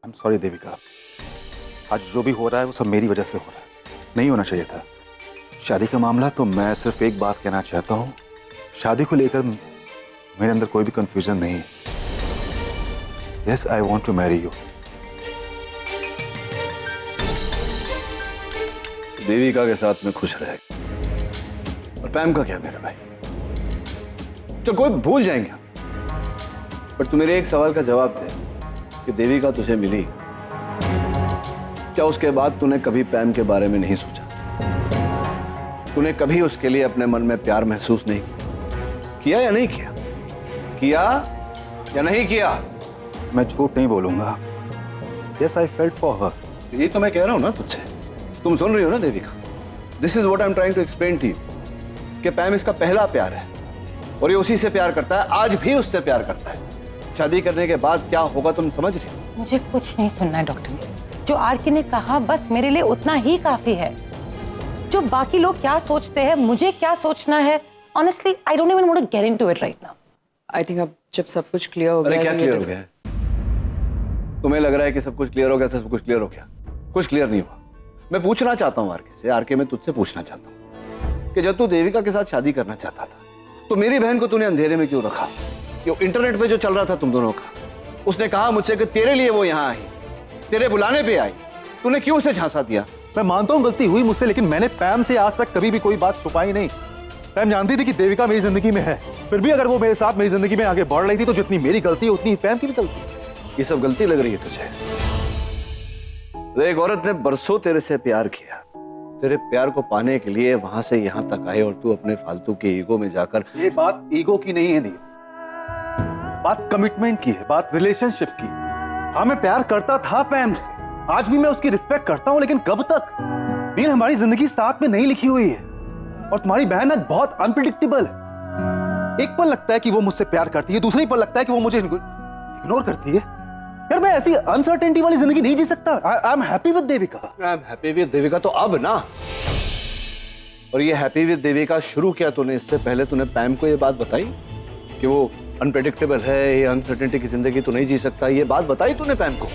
I am sorry Devika, आज जो भी हो रहा है वो सब मेरी वजह से हो रहा है, नहीं होना चाहिए था। शादी का मामला तो मैं सिर्फ एक बात कहना चाहता हूँ, शादी को लेकर मेरे अंदर कोई भी कंफ्यूजन नहीं है। Yes, I want to marry you. Devika के साथ में खुश रहे, और पैम का क्या मेरे भाई? चल कोई भूल जाएंगे, पर तू मेरे एक सवाल का जवाब दे कि देविका तुझे मिली, क्या उसके बाद तूने कभी पैम के बारे में नहीं सोचा? तूने कभी उसके लिए अपने मन में प्यार महसूस नहीं किया या नहीं किया? किया या नहीं किया? मैं झूठ नहीं बोलूंगा। Yes, I felt for her. ये तो मैं कह रहा हूं ना तुझसे, तुम सुन रही हो ना Devika? This is what I am trying to explain to you कि पैम इसका पहला प्यार है और ये उसी से प्यार करता है, आज भी उससे प्यार करता है। शादी करने के बाद क्या होगा तुम समझ रही हो? मुझे कुछ नहीं सुनना है डॉक्टर ने। जो आरके ने कहा बस मेरे लिए उतना ही काफी है। जो बाकी लोग क्या सोचते हैं, मुझे क्या सोचना है, honestly I don't even want to get into it right now. I think अब जब सब कुछ क्लियर हो गया। अरे क्या क्लियर हो गया? तुम्हें लग रहा है कि सब कुछ क्लियर हो गया तो सब कुछ क्लियर हो गया? कुछ क्लियर नहीं हुआ। मैं पूछना चाहता हूँ आरके से, आरके मैं तुझसे पूछना चाहता हूँ कि जब तू देविका के साथ शादी करना चाहता था तो मेरी बहन को तूने अंधेरे में क्यों रखा? ये इंटरनेट पे जो चल रहा था तुम दोनों का, उसने कहा मुझसे कि तेरे लिए वो यहाँ आई, तेरे बुलाने पे आई, तूने क्यों उसे झांसा दिया? मैं मानता हूँ गलती हुई मुझसे, लेकिन मैंने पैम से आज तक कभी भी कोई बात छुपाई नहीं। पैम जानती थी कि देविका मेरी जिंदगी में है, फिर भी अगर वो मेरे साथ मेरी जिंदगी में आगे बढ़ रही थी तो जितनी मेरी गलती है उतनी पैम की भी गलती है। ये सब गलती लग रही है तुझे? एक औरत ने बरसों तेरे से प्यार किया, तेरे प्यार को पाने के लिए वहां से यहां तक आए और तू अपने फालतू के ईगो में जाकर। ये बात ईगो की नहीं है, नहीं, बात कमिटमेंट की है, बात रिलेशनशिप की। हाँ, मैं प्यार करता था पैम से, आज भी मैं उसकी रिस्पेक्ट करता हूं, लेकिन कब तक? नील, हमारी जिंदगी साथ में नहीं लिखी हुई है और तुम्हारी बहन बहुत अनप्रिडिक्टेबल है। एक पल लगता है कि वो मुझसे प्यार करती है, दूसरी पल लगता है कि वो मुझे इग्नोर करती है। यार, मैं ऐसी अनसर्टेनिटी वाली जिंदगी नहीं जी सकता। I am happy with Devika. I am happy with Devika तो अब ना, और ये हैप्पी विद देविका शुरू किया तूने, इससे पहले तूने पैम को ये बात बताई कि वो अनप्रेडिक्टेबल है, ये अनसर्टेनिटी की जिंदगी तो नहीं जी सकता? ये बात बताई तूने पैम को?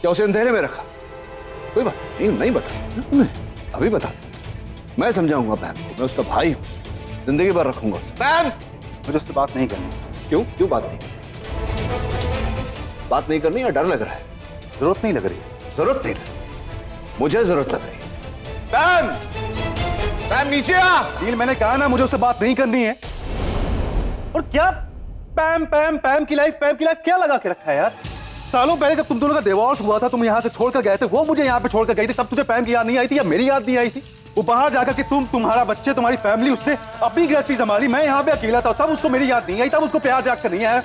क्या उसे अंधेरे में रखा? कोई बात नहीं बता, अभी बता, मैं समझाऊंगा पैम को, मैं उसका भाई हूं, जिंदगी भर रखूंगा उसे। पैम, मुझे उससे बात नहीं करनी। क्यों बात नहीं करनी या डर लग रहा है? जरूरत नहीं लग रही है। जरूरत नहीं लग, मुझे जरूरत लग रही है। पैम नीचे आ। नील, मैंने कहा ना मुझे उससे बात नहीं करनी है। और क्या पैम की लाइफ क्या लगा के रखा है यार? सालों पहले जब तुम दोनों का डिवोर्स हुआ था, तुम यहाँ से छोड़कर गए थे, वो मुझे यहाँ पे छोड़कर गई थी, तब तुझे पैम की याद नहीं आई थी या मेरी याद नहीं आई थी? वो बाहर जाकर के तुम्हारा बच्चे, तुम्हारी फैमिली, उसने अपनी गृहस्थी संभाली, मैं यहाँ पे अकेला था, तब उसको मेरी याद नहीं आई, तब उसको प्यार जाग कर नहीं आया।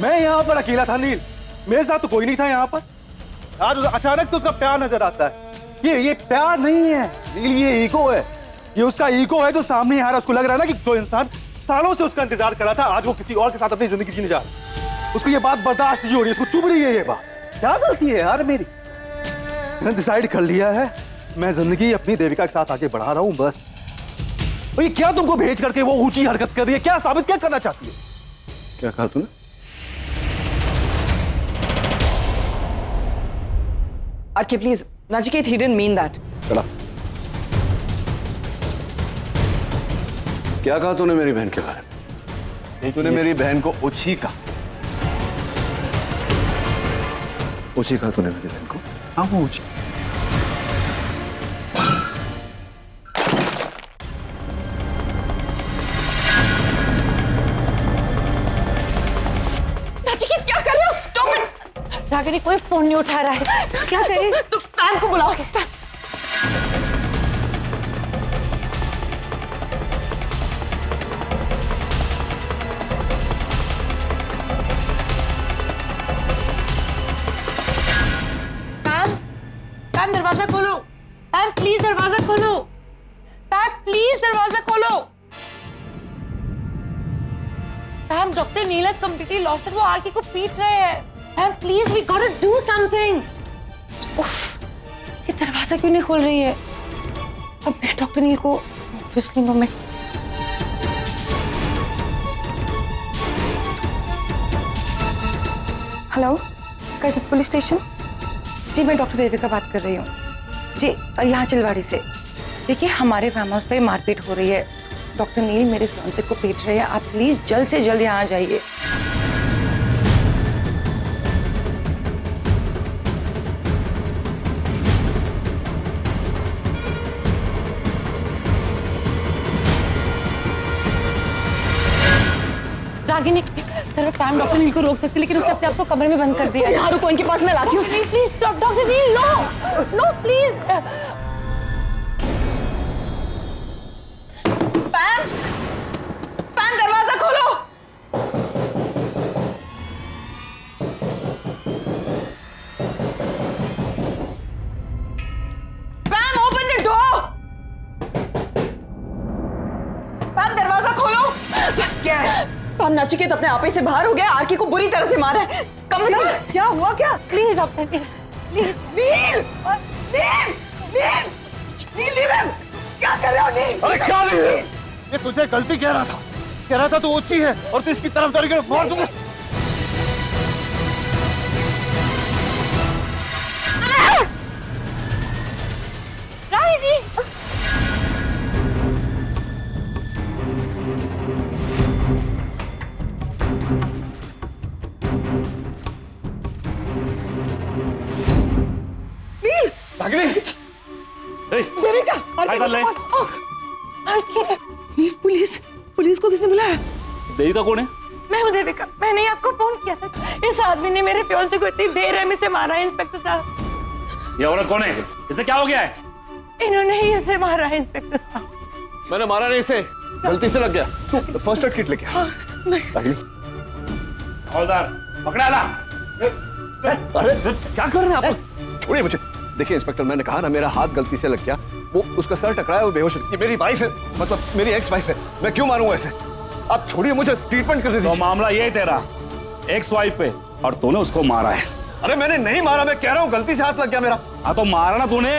मैं यहाँ पर अकेला था नील, मेरे साथ तो कोई नहीं था यहाँ पर। आज अचानक तो उसका प्यार नजर आता है। ये प्यार नहीं है नील, ये ईगो है। ये उसका ईगो है जो सामने आ रहा है। उसको लग रहा है ना कि जो इंसान सालों से उसका इंतजार कर रहा था, आज वो किसी और के साथ अपनी जिंदगी जीने जा रहा है। उसको ये बात बर्दाश्त नहीं हो रही, उसको चुभ रही है ये बात। क्या गलती है यार मेरी? मैंने डिसाइड कर लिया है, मैं जिंदगी अपनी देविका के साथ आगे बढ़ा रहा हूं बस। और ये क्या तुमको भेज करके वो ऊंची हरकत कर रही है? क्या साबित क्या करना चाहती है? क्या कहा तूने? RK please, Nachiket, he didn't mean that. चला। क्या कहा तूने मेरी बहन के बारे में? तूने मेरी बहन को ओछी कहा तूने मेरी बहन को? हाँ, वो ऊंची। नाचिकेत क्या कर रहे हो? Stop it. रागिनी कोई फोन नहीं उठा रहा है, क्या करें? तो पैम को बुलाओ। पैम दरवाजा खोलो। पैम प्लीज दरवाजा खोलो। पैम प्लीज दरवाजा खोलो। Pam, doctor Neel has completely lost it, वो आरके को पीट रहे हैं। Pam please, we got to do something. ये दरवाजा क्यों नहीं खोल रही है? अब मैं डॉक्टर नील को ऑब्वियसली मैं हेलो, पुलिस स्टेशन। जी मैं डॉक्टर देविका बात कर रही हूँ जी, यहाँ चिलवाड़ी से। देखिए हमारे फार्म हाउस पे मारपीट हो रही है, डॉक्टर नील मेरे फियांसे को पीट रहे हैं, आप प्लीज जल्द से जल्द यहाँ आ जाइए। रागिनी सर टाइम डॉक्टर नील को रोक सकती, लेकिन उसने अपने आप को कमरे में बंद कर दिया है। यहाँ रुको, इनके पास मैं लाती हूँ। Please stop doctor Neel, no no please. Pam, Pam दरवाजा खोलो। Pam open the door. Pam दरवाजा खोलो। क्या है? पैम नचिकेत अपने आपे से बाहर हो गया, आरके को बुरी तरह से मारा है। क्या हुआ क्या? Please doctor Neel please. Neel, Neel, Neel, Neel, Neel, क्या कर रहे हो नील? अरे क्या नहीं है? ये तुझे गलती कह रहा था तू ओछी है और तू इसकी तरफदारी कर, मार दूंगा। रागिनी रागिनी, देविका, आरके को फोन। आरके, नील, पुलिस को किसने बुलाया? देविका कौन है? मैं हूँ देविका, मैंने ही आपको फोन किया था। इस आदमी ने मेरे फियांसे को इतनी बेरहमी से मारा है इंस्पेक्टर साहब। ये औरत कौन है? इसे क्या हो गया है? इन्होंने ही उसे मारा है इंस्पेक्टर साहब। मैंने मारा नहीं इसे, गलती से लग गया। तू फर्स्ट एड किट लेके आ। हवलदार पकड़ा ला। अरे क्या कर रहे हैं आप? छोड़िए मुझे। देखिए इंस्पेक्टर, मैंने कहा ना मेरा हाथ गलती से लग गया, वो उसका सर टकराया, वो बेहोश है। ये मेरी वाइफ है, मतलब मेरी एक्स वाइफ है, मैं क्यों मारूंगा ऐसे? आप छोड़िए मुझे, ट्रीटमेंट कर तो दीजिए। मामला ये है तेरा एक्स वाइफ पे, और तूने उसको मारा है। अरे मैंने नहीं मारा, मैं कह रहा हूँ गलती से हाथ लग गया मेरा। हाँ तो मारा ना तूने।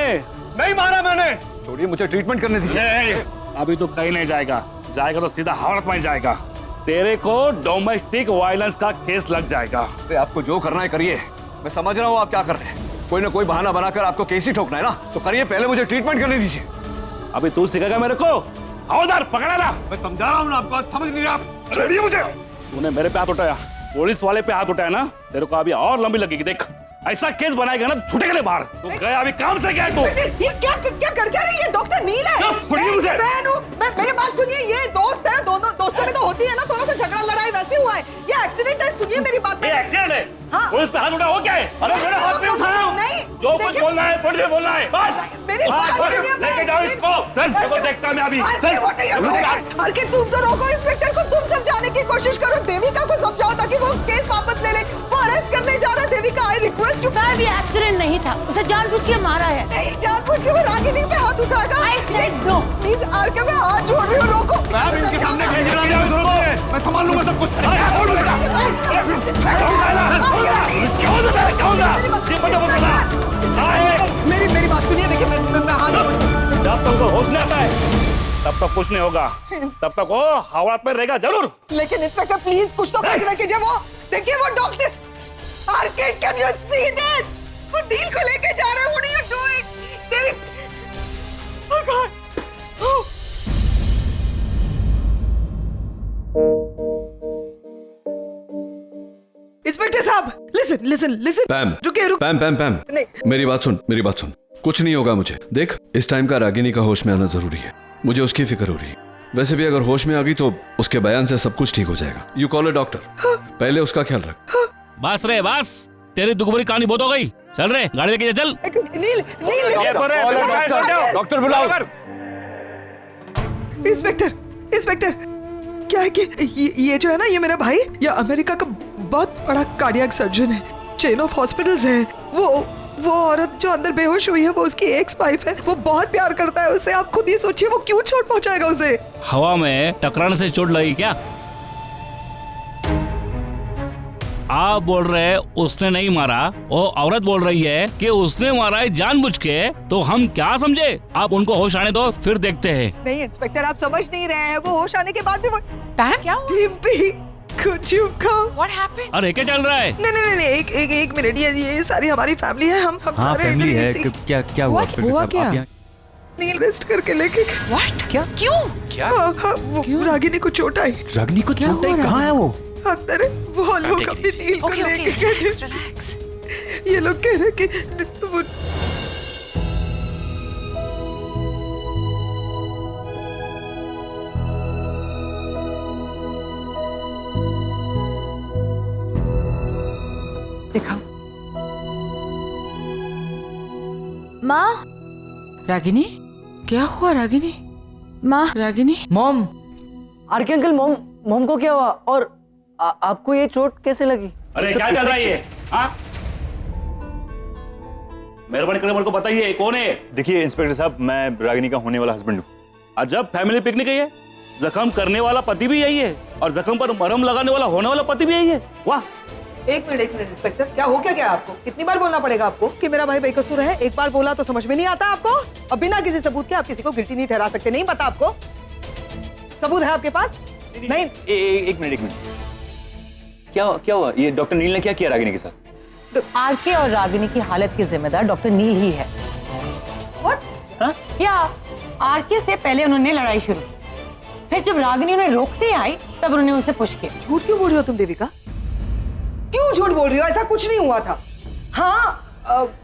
नहीं मारा मैंने। छोड़िए मुझे, ट्रीटमेंट करने दीजिए। ए, अभी तो कहीं नहीं जाएगा, जाएगा तो सीधा हावड़त में जाएगा। तेरे को डोमेस्टिक वायलेंस का केस लग जाएगा। अरे आपको जो करना है करिए, मैं समझ रहा हूँ आप क्या कर रहे हैं। कोई ना कोई बहाना बनाकर आपको केस ही ठोकना है ना, तो करिए, पहले मुझे ट्रीटमेंट करने दीजिए। अभी तू सिखाएगा मेरे को? हवलदार पकड़ा ला। मैं समझा रहा हूँ ना आपको, समझ नहीं रहे आप। छोड़िए मुझे। तूने मेरे पे हाथ उठाया, पुलिस वाले पे हाथ उठाया ना, तेरे को अभी और लंबी लगेगी। देख ऐसा केस बनाएगा ना, छूटेगा नहीं बाहर। तू गया अभी काम से गया तू। ये क्या कर क्या रही है? डॉक्टर नील है। मैं इसकी बहन हूँ। मेरी बात सुनिए, ये दोस्त है, दोनों दोस्तों में तो होती है ना थोड़ा सा झगड़ा लड़ाई, वैसे हुआ है। ये एक्सीडेंट है, सुनिए मेरी बात। ये एक्सीडेंट है? हाँ। पुलिस पे हाथ उठा हो क्या है? अरे नहीं, मेरे हाथ पे उठाया हूँ। नहीं, जो कुछ देखिए- बोलना है पुलिस से बोलना है, बस। मेरी बात हाँ, सुनिए, लेके जाओ इसको। चल देखो, देखता मैं अभी। आरके तुम तो रोको इंस्पेक्टर को, तुम समझाने की कोशिश करो, देविका को समझाओ ताकि वो केस वापस ले ले। वो अरेस्ट करने जा रहा है। Devika, I request you. साहब ये एक्सीडेंट नहीं था, उसे जानबूझ के मारा है। नहीं, जानबूझ के वो रागिनी पे हाथ उठाएगा। I said no. Please RK, मैं हाथ जोड़ रही हूँ, रोको। इनके सामने कहीं जाने की जरूरत नहीं है। मैं संभाल लूंगा सब कुछ। अरे छोड़ बेटा। मेरी बात सुनिए, देखिए मैं हाथ जब तक उनको होश नहीं आता है तब तक कुछ नहीं होगा, तब तक वो हावड़ात में रहेगा जरूर। लेकिन इंस्पेक्टर प्लीज कुछ तो कंसीडर कीजिए। वो देखिए, वो doctor RK, can you see this? वो नील को लेके जा रहे हैं। What are you doing? Devi, oh God. Inspector साहब, लिसन। पैम, रुकिए। पैम पैम पैम, नहीं। मेरी बात सुन। कुछ नहीं होगा मुझे। देख, इस टाइम का रागिनी का होश में आना जरूरी है, मुझे उसकी फिक्र हो रही है। वैसे भी अगर होश में आ गई तो उसके बयान से सब कुछ ठीक हो जाएगा। यू कॉल अ डॉक्टर, पहले उसका ख्याल रख। बस रे बस, तेरी दुखभरी कहानी बहुत हो गई। चल रे, गाड़ी लेके जा, चल। नील, डॉक्टर बुलाओ। इंस्पेक्टर, क्या है कि ये जो है ना, ये मेरा भाई, ये अमेरिका का बहुत बड़ा कार्डियक सर्जन है। चेन ऑफ हॉस्पिटल्स है। वो औरत जो अंदर बेहोश हुई है, वो उसकी एक्स वाइफ है। वो बहुत प्यार करता है उसे। आप खुद ही सोचिए, वो क्यों चोट पहुंचाएगा उसे? हवा में टकराने से चोट लगी क्या? आप बोल रहे हैं उसने नहीं मारा, वो औरत बोल रही है कि उसने मारा है जानबूझ के, तो हम क्या समझे? आप उनको होश आने दो, फिर देखते हैं। नहीं इंस्पेक्टर, आप समझ नहीं रहे हैं। वो होश आने के बाद भी वो पैम क्या हुआ? Dimpy Could you come? What happened? अरे क्या चल रहा है? नहीं, एक मिनट, ये सारी हमारी फैमिली है, हम हाँ सारे फैमिली इधर है इसी- क्या क्या हुआ इंस्पेक्टर हुआ साहब क्या? आप यहाँ नील रेस्ट करके लेके गए। What? क्या? क्यों? क्या हाँ, वो रागिनी को चोट आई रागिनी को चोट आई कहाँ है वो? अंदर है। वो लोग अपनी नील को Okay, लेके okay, गए relax, थे। relax. ये लोग कह रहे कि वो दिखा माँ, रागिनी, क्या हुआ रागिनी? माँ, Ragini, mom, RK uncle, mom को क्या हुआ और आपको ये चोट कैसे लगी? अरे क्या चल रहा है ये? हाँ? मेहरबानी करके मेरे को बताइए कौन है? देखिए इंस्पेक्टर साहब, मैं रागिनी का होने वाला हस्बैंड हूँ। अजब फैमिली पिकनिक है ये। जख्म करने वाला पति भी यही है और जख्म पर मरहम लगाने वाला होने वाला पति भी यही है। वाह। एक मिनट इंस्पेक्टर, क्या हो क्या आपको? कितनी बार बोलना पड़ेगा आपको कि मेरा भाई बेकसूर है? एक बार बोला तो समझ में नहीं आता आपको? अब बिना किसी सबूत के आप किसी को गिल्टी नहीं ठहरा सकते। नहीं पता आपको? सबूत है आपके पास? नहीं। एक मिनट, क्या हुआ? ये डॉक्टर नील ने क्या किया रागिनी के साथ? आरके और रागिनी की हालत की जिम्मेदार डॉक्टर नील ही है। What? क्या आरके से पहले उन्होंने लड़ाई शुरू, फिर जब रागिनी उन्हें रोकने आई तब उन्होंने उसे पुश किया। झूठ क्यों बोल रही हो तुम देविका? क्यों झूठ बोल रही हो? ऐसा कुछ नहीं हुआ था। हाँ,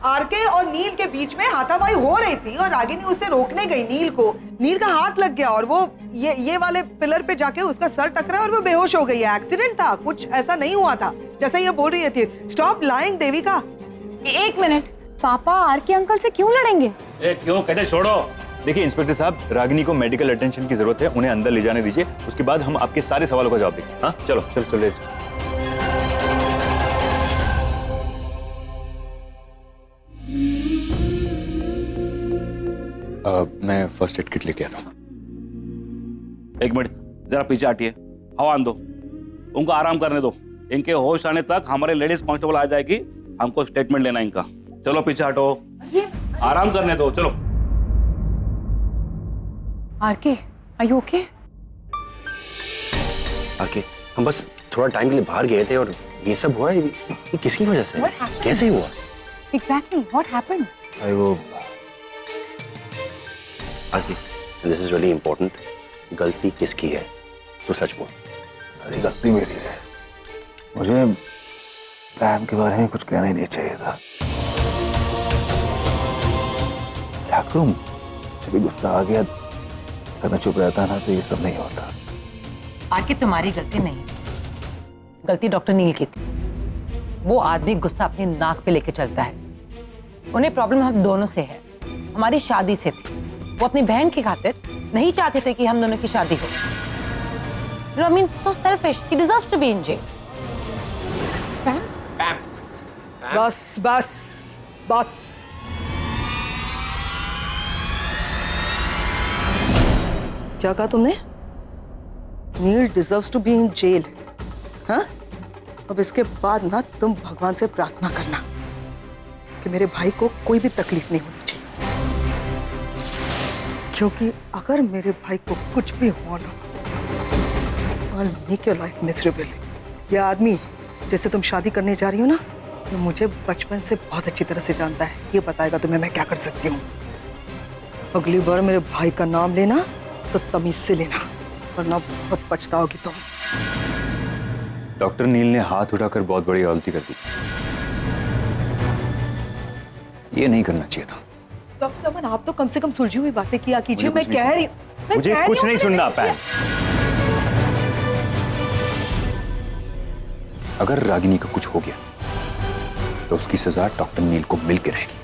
आरके और नील के बीच में हाथापाई हो रही थी और रागिनी उसे रोकने गई नील को। नील का हाथ लग गया और वो ये वाले पिलर पे जाके उसका सर टकरा और वो बेहोश हो गई है। एक्सीडेंट था, कुछ ऐसा नहीं हुआ था जैसा ये बोल रही थी। Stop lying Devika. एक मिनट, पापा आरके अंकल से क्यों लड़ेंगे? क्यों, कैसे? छोड़ो। देखिए इंस्पेक्टर साहब, रागिनी को मेडिकल अटेंशन की जरूरत है, उन्हें अंदर ले जाने दीजिए। उसके बाद हम आपके सारे सवालों का जवाब देंगे। हाँ चलो चलो चलो, ले चलो। मैं फर्स्ट एड किट लेके आता हूँ। एक मिनट, जरा पीछे हटिए, हवा आन दो, उनको आराम करने दो। इनके होश आने तक हमारे लेडीज कांस्टेबल आ जाएगी, हमको स्टेटमेंट लेना इनका। चलो पीछे हटो, आराम करने दो, चलो। RK, are you okay? आके हम बस थोड़ा टाइम के लिए बाहर गए थे और ये सब हुआ। ये किसकी वजह से? What happened? कैसे हुआ? Exactly, what happened? अरे वो आके, दिस इज रियली इम्पोर्टेंट। गलती किसकी है? तो सच बोल। सारी गलती मेरी है। मुझे पैम के बारे में कुछ कहना ही नहीं चाहिए था। क्या करूं? जब भी गुस्सा आ गया, अगर मैं चुप रहता ना तो ये सब नहीं होता। आरके तुम्हारी गलती नहीं, गलती डॉक्टर नील की थी। वो आदमी गुस्सा अपनी नाक पे लेके चलता है। उन्हें प्रॉब्लम हम दोनों से है, हमारी शादी से थी। वो अपनी बहन की खातिर नहीं चाहते थे कि हम दोनों की शादी हो। I mean, so selfish. He deserves to be in jail. बस बस बस। क्या कहा तुमने? Neel deserves to be in jail. हाँ? अब इसके बाद ना तुम भगवान से प्रार्थना करना कि मेरे भाई को कोई भी तकलीफ नहीं होनी चाहिए, क्योंकि अगर मेरे भाई को कुछ भी हुआ ना, I'll make your life miserable। ये आदमी जैसे तुम शादी करने जा रही हो ना, ये मुझे बचपन से बहुत अच्छी तरह से जानता है। ये बताएगा तुम्हें मैं क्या कर सकती हूँ। अगली बार मेरे भाई का नाम लेना तो तमीज से लेना, वरना बहुत पछताओगी तुम। डॉक्टर नील ने हाथ उठाकर बहुत बड़ी गलती कर दी। ये नहीं करना चाहिए था। डॉक्टर अमन, आप तो कम से कम सुलझी हुई बातें किया कीजिए। मुझे मैं कुछ कह नहीं- रही मुझे कुछ नहीं सुनना पैम। अगर रागिनी को कुछ हो गया तो उसकी सजा डॉक्टर नील को मिल के रहेगी,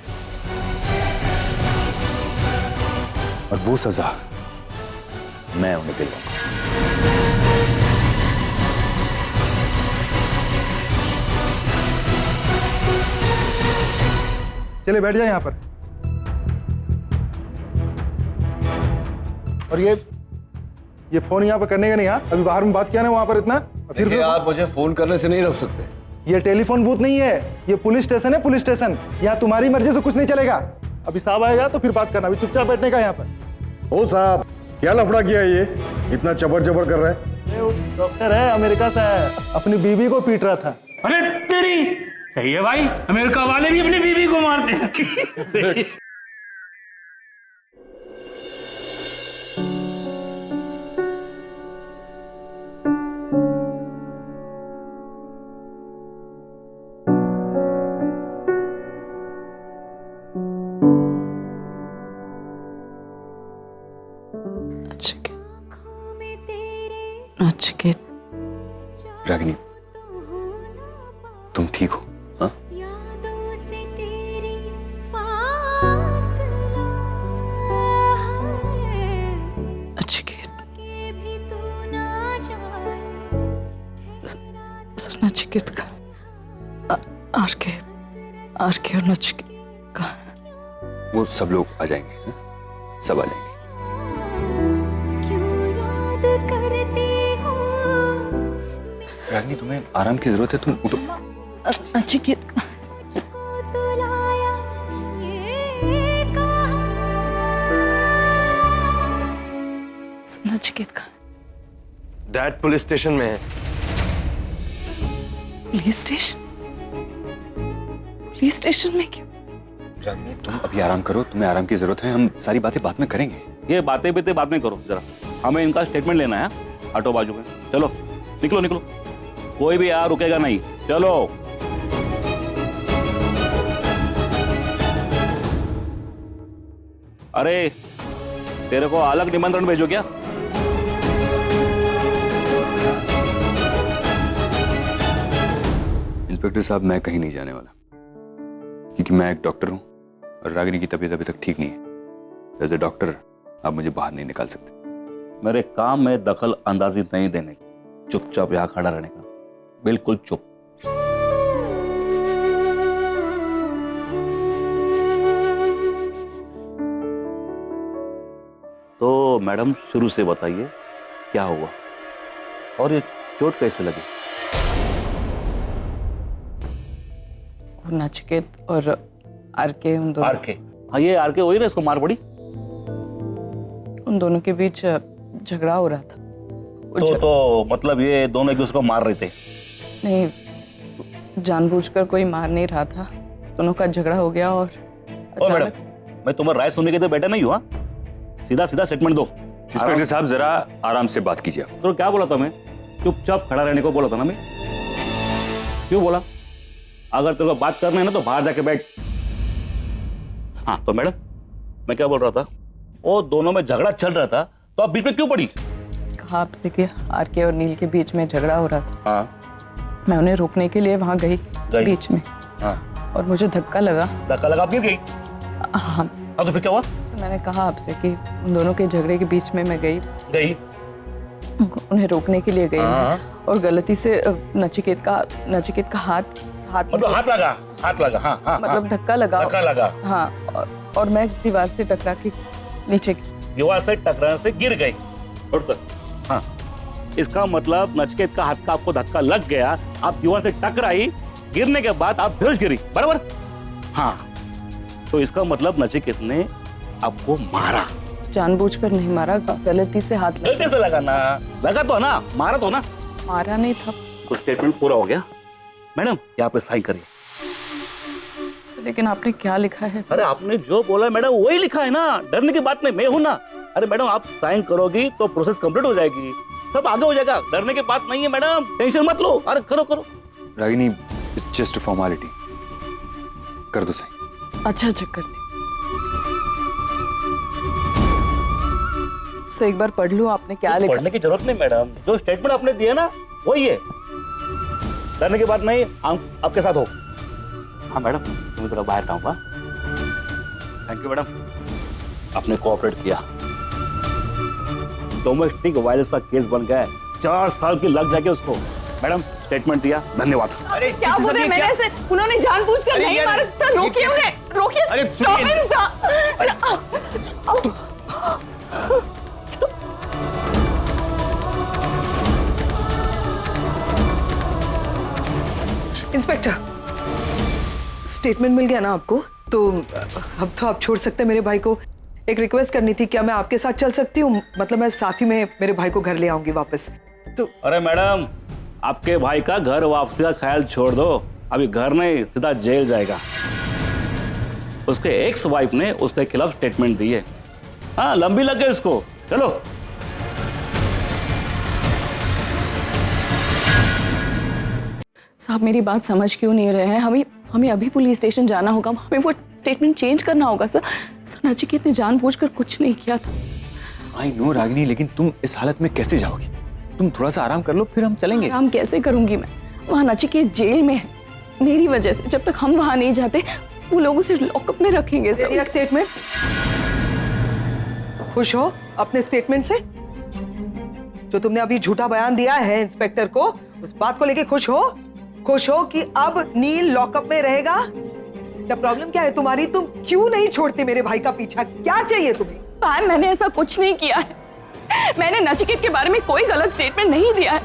और वो सजा मैं उन्हें दिलवाऊंगा। चले बैठ जाए यहाँ पर। और ये फोन यहाँ पर करने का नहीं। हाँ, अभी बाहर में बात किया ना वहाँ पर इतना। फिर देखिए, आप मुझे फोन करने से नहीं रोक सकते। ये टेलीफोन बूथ नहीं है, ये पुलिस स्टेशन है। पुलिस स्टेशन यहाँ तुम्हारी मर्जी से कुछ नहीं चलेगा। अभी साहब आएगा तो फिर बात करना, अभी चुपचाप बैठने का यहाँ पर। ओ साहब, क्या लफड़ा किया ये? इतना चबर चबर कर रहा है। डॉक्टर है, अमेरिका से है, अपनी बीवी को पीट रहा था। अरे तेरी सही है भाई, अमेरिका वाले भी अपनी बीवी को मारते हैं। नचिकेत, रागिनी, तुम ठीक हो? हाँ? नचिकेत, नचिकेत का आरके और नचिकेत का वो सब लोग आ जाएंगे, हाँ? सब आ जाएंगे। रागिनी, तुम्हें आराम की जरूरत है, तुम उठो। नचिकेत का नचिकेत का डैड पुलिस स्टेशन में है। पुलिस स्टेशन में क्यों? रागिनी, तुम अभी आराम करो, तुम्हें आराम की जरूरत है, हम सारी बातें बाद में करेंगे। ये बातें बीते बाद में करो जरा, हमें इनका स्टेटमेंट लेना है। ऑटो बाजू में, चलो निकलो निकलो, कोई भी यहाँ रुकेगा नहीं, चलो। अरे तेरे को अलग निमंत्रण भेजो क्या? इंस्पेक्टर साहब, मैं कहीं नहीं जाने वाला, क्योंकि मैं एक डॉक्टर हूं और रागिनी की तबीयत अभी तक ठीक नहीं है। एज ए डॉक्टर आप मुझे बाहर नहीं निकाल सकते। मेरे काम में दखल अंदाजी नहीं देने की, चुपचाप यहाँ खड़ा रहने का, बिल्कुल चुप। तो मैडम शुरू से बताइए क्या हुआ और ये चोट कैसे लगी? नचिकेत और आरके, उन दोनों आरके, हाँ ये आरके वही ना, इसको मार पड़ी। उन दोनों के बीच झगड़ा हो रहा था। तो मतलब ये दोनों एक दूसरे को मार रहे थे? नहीं, जानबूझकर कोई मार नहीं रहा था, दोनों का झगड़ा हो गया और ओ मैडम, मैं तुम्हारी राय सुनने के लिए बैठा नहीं हुआ, सीधा सीधा स्टेटमेंट दो। इंस्पेक्टर साहब, जरा आराम से बात कीजिए। तो क्या बोला था मैं? चुपचाप खड़ा रहने को बोला था ना मैं? क्यों बोला? अगर तेरे को बात करना है ना तो बाहर जाके बैठ। हाँ तो मैडम, मैं क्या बोल रहा था, वो दोनों में झगड़ा चल रहा था तो आप बीच में क्यों पड़ी? कहा आपसे कि आरके और नील के बीच में झगड़ा हो रहा था। हाँ, मैं उन्हें रोकने के लिए वहां गई बीच में। हाँ, और मुझे धक्का लगा। आप गिर गई? हाँ। तो फिर क्या हुआ? तो मैंने कहा आपसे कि उन दोनों के झगड़े के बीच में मैं गई, उन्हें रोकने के लिए गई और गलती से नचिकेत का हाथ मतलब हाथ लगा। हाँ, हाँ, मतलब धक्का लगा। हाँ, और मैं दीवार से टकरा के नीचे, दीवार से टकराने से गिर गई। हाँ, इसका मतलब नचिकेत का हाथ का आपको धक्का लग गया, आप दीवार से टकराई, गिरने के बाद आप बेहोश गिरी, बराबर? हाँ, तो इसका मतलब नचिकेत ने आपको मारा। जानबूझकर नहीं मारा, गलती से हाथ लगा। गलती से लगा तो ना, मारा तो ना? मारा नहीं था। कुछ स्टेटमेंट पूरा हो गया मैडम, यहाँ पे साइन करिए। लेकिन आपने क्या लिखा है? अरे आपने जो बोला मैडम वही लिखा है ना, डरने की बात नहीं, मैं हूं ना। अरे मैडम, आप साइन करोगी तो प्रोसेस कंप्लीट हो जाएगी, सब आगे हो जाएगा, डरने की बात नहीं है मैडम, टेंशन मत लो। अरे करो। Ragini, it's just a formality, कर दो साइन। अच्छा करती। सो एक बार पढ़ लूं आपने क्या लिखा? पढ़ने की जरूरत नहीं मैडम, जो स्टेटमेंट आपने दिया ना वही है, डरने की बात नहीं, हम आपके साथ हो। हाँ मैडम, तुम्हें थोड़ा बाहर जाऊंगा। थैंक यू मैडम, आपने कोऑपरेट किया। डोमेस्टिक वायलेंस का केस बन गया है, 4 साल की लग जाएगी उसको। मैडम स्टेटमेंट दिया, धन्यवाद। अरे क्या बोल रहे हैं? मैंने ऐसे, उन्होंने जानबूझकर नहीं मारा सर, रोकिए उन्हें, रोकिए। अरे stop him sir. Inspector, statement मिल गया ना आपको? तो अब तो आप छोड़ सकते हैं मेरे भाई को। एक रिक्वेस्ट करनी थी, क्या मैं आपके साथ चल सकती हूँ? मतलब मैं साथ ही में मेरे भाई को घर ले आऊंगी वापस, अरे मैडम, आपके भाई का घर वापसी का ख्याल छोड़ दो, अभी घर नहीं सीधा जेल जाएगा। उसके एक्स वाइफ ने उसके खिलाफ स्टेटमेंट दी है। हाँ, लंबी लग गई उसको। चलो। साहब मेरी बात समझ क्यों नहीं रहे हैं? हमें अभी पुलिस स्टेशन जाना होगा, हमें वो स्टेटमेंट चेंज करना होगा सर। नचिकेत ने जानबूझकर कुछ नहीं किया था। आई नो रागिनी, लेकिन तुम इस हालत में कैसे जाओगी? तुम थोड़ा सा आराम कर लो, फिर हम चलेंगे। आराम कैसे करूंगी मैं? वहाँ नचिकेत जेल में है मेरी वजह से। जब तक हम वहाँ नहीं जाते वो लोग उसे लॉकअप में रखेंगे सर। स्टेटमेंट खुश हो अपने स्टेटमेंट से? जो तुमने अभी झूठा बयान दिया है इंस्पेक्टर को, उस बात को लेके खुश हो? खुश हो कि अब नील लॉकअप में रहेगा? क्या प्रॉब्लम क्या है तुम्हारी? तुम क्यों नहीं छोड़ते मेरे भाई का पीछा? क्या चाहिए तुम्हें? मैम मैंने ऐसा कुछ नहीं किया है। मैंने नचिकेत के बारे में कोई गलत स्टेटमेंट नहीं दिया है।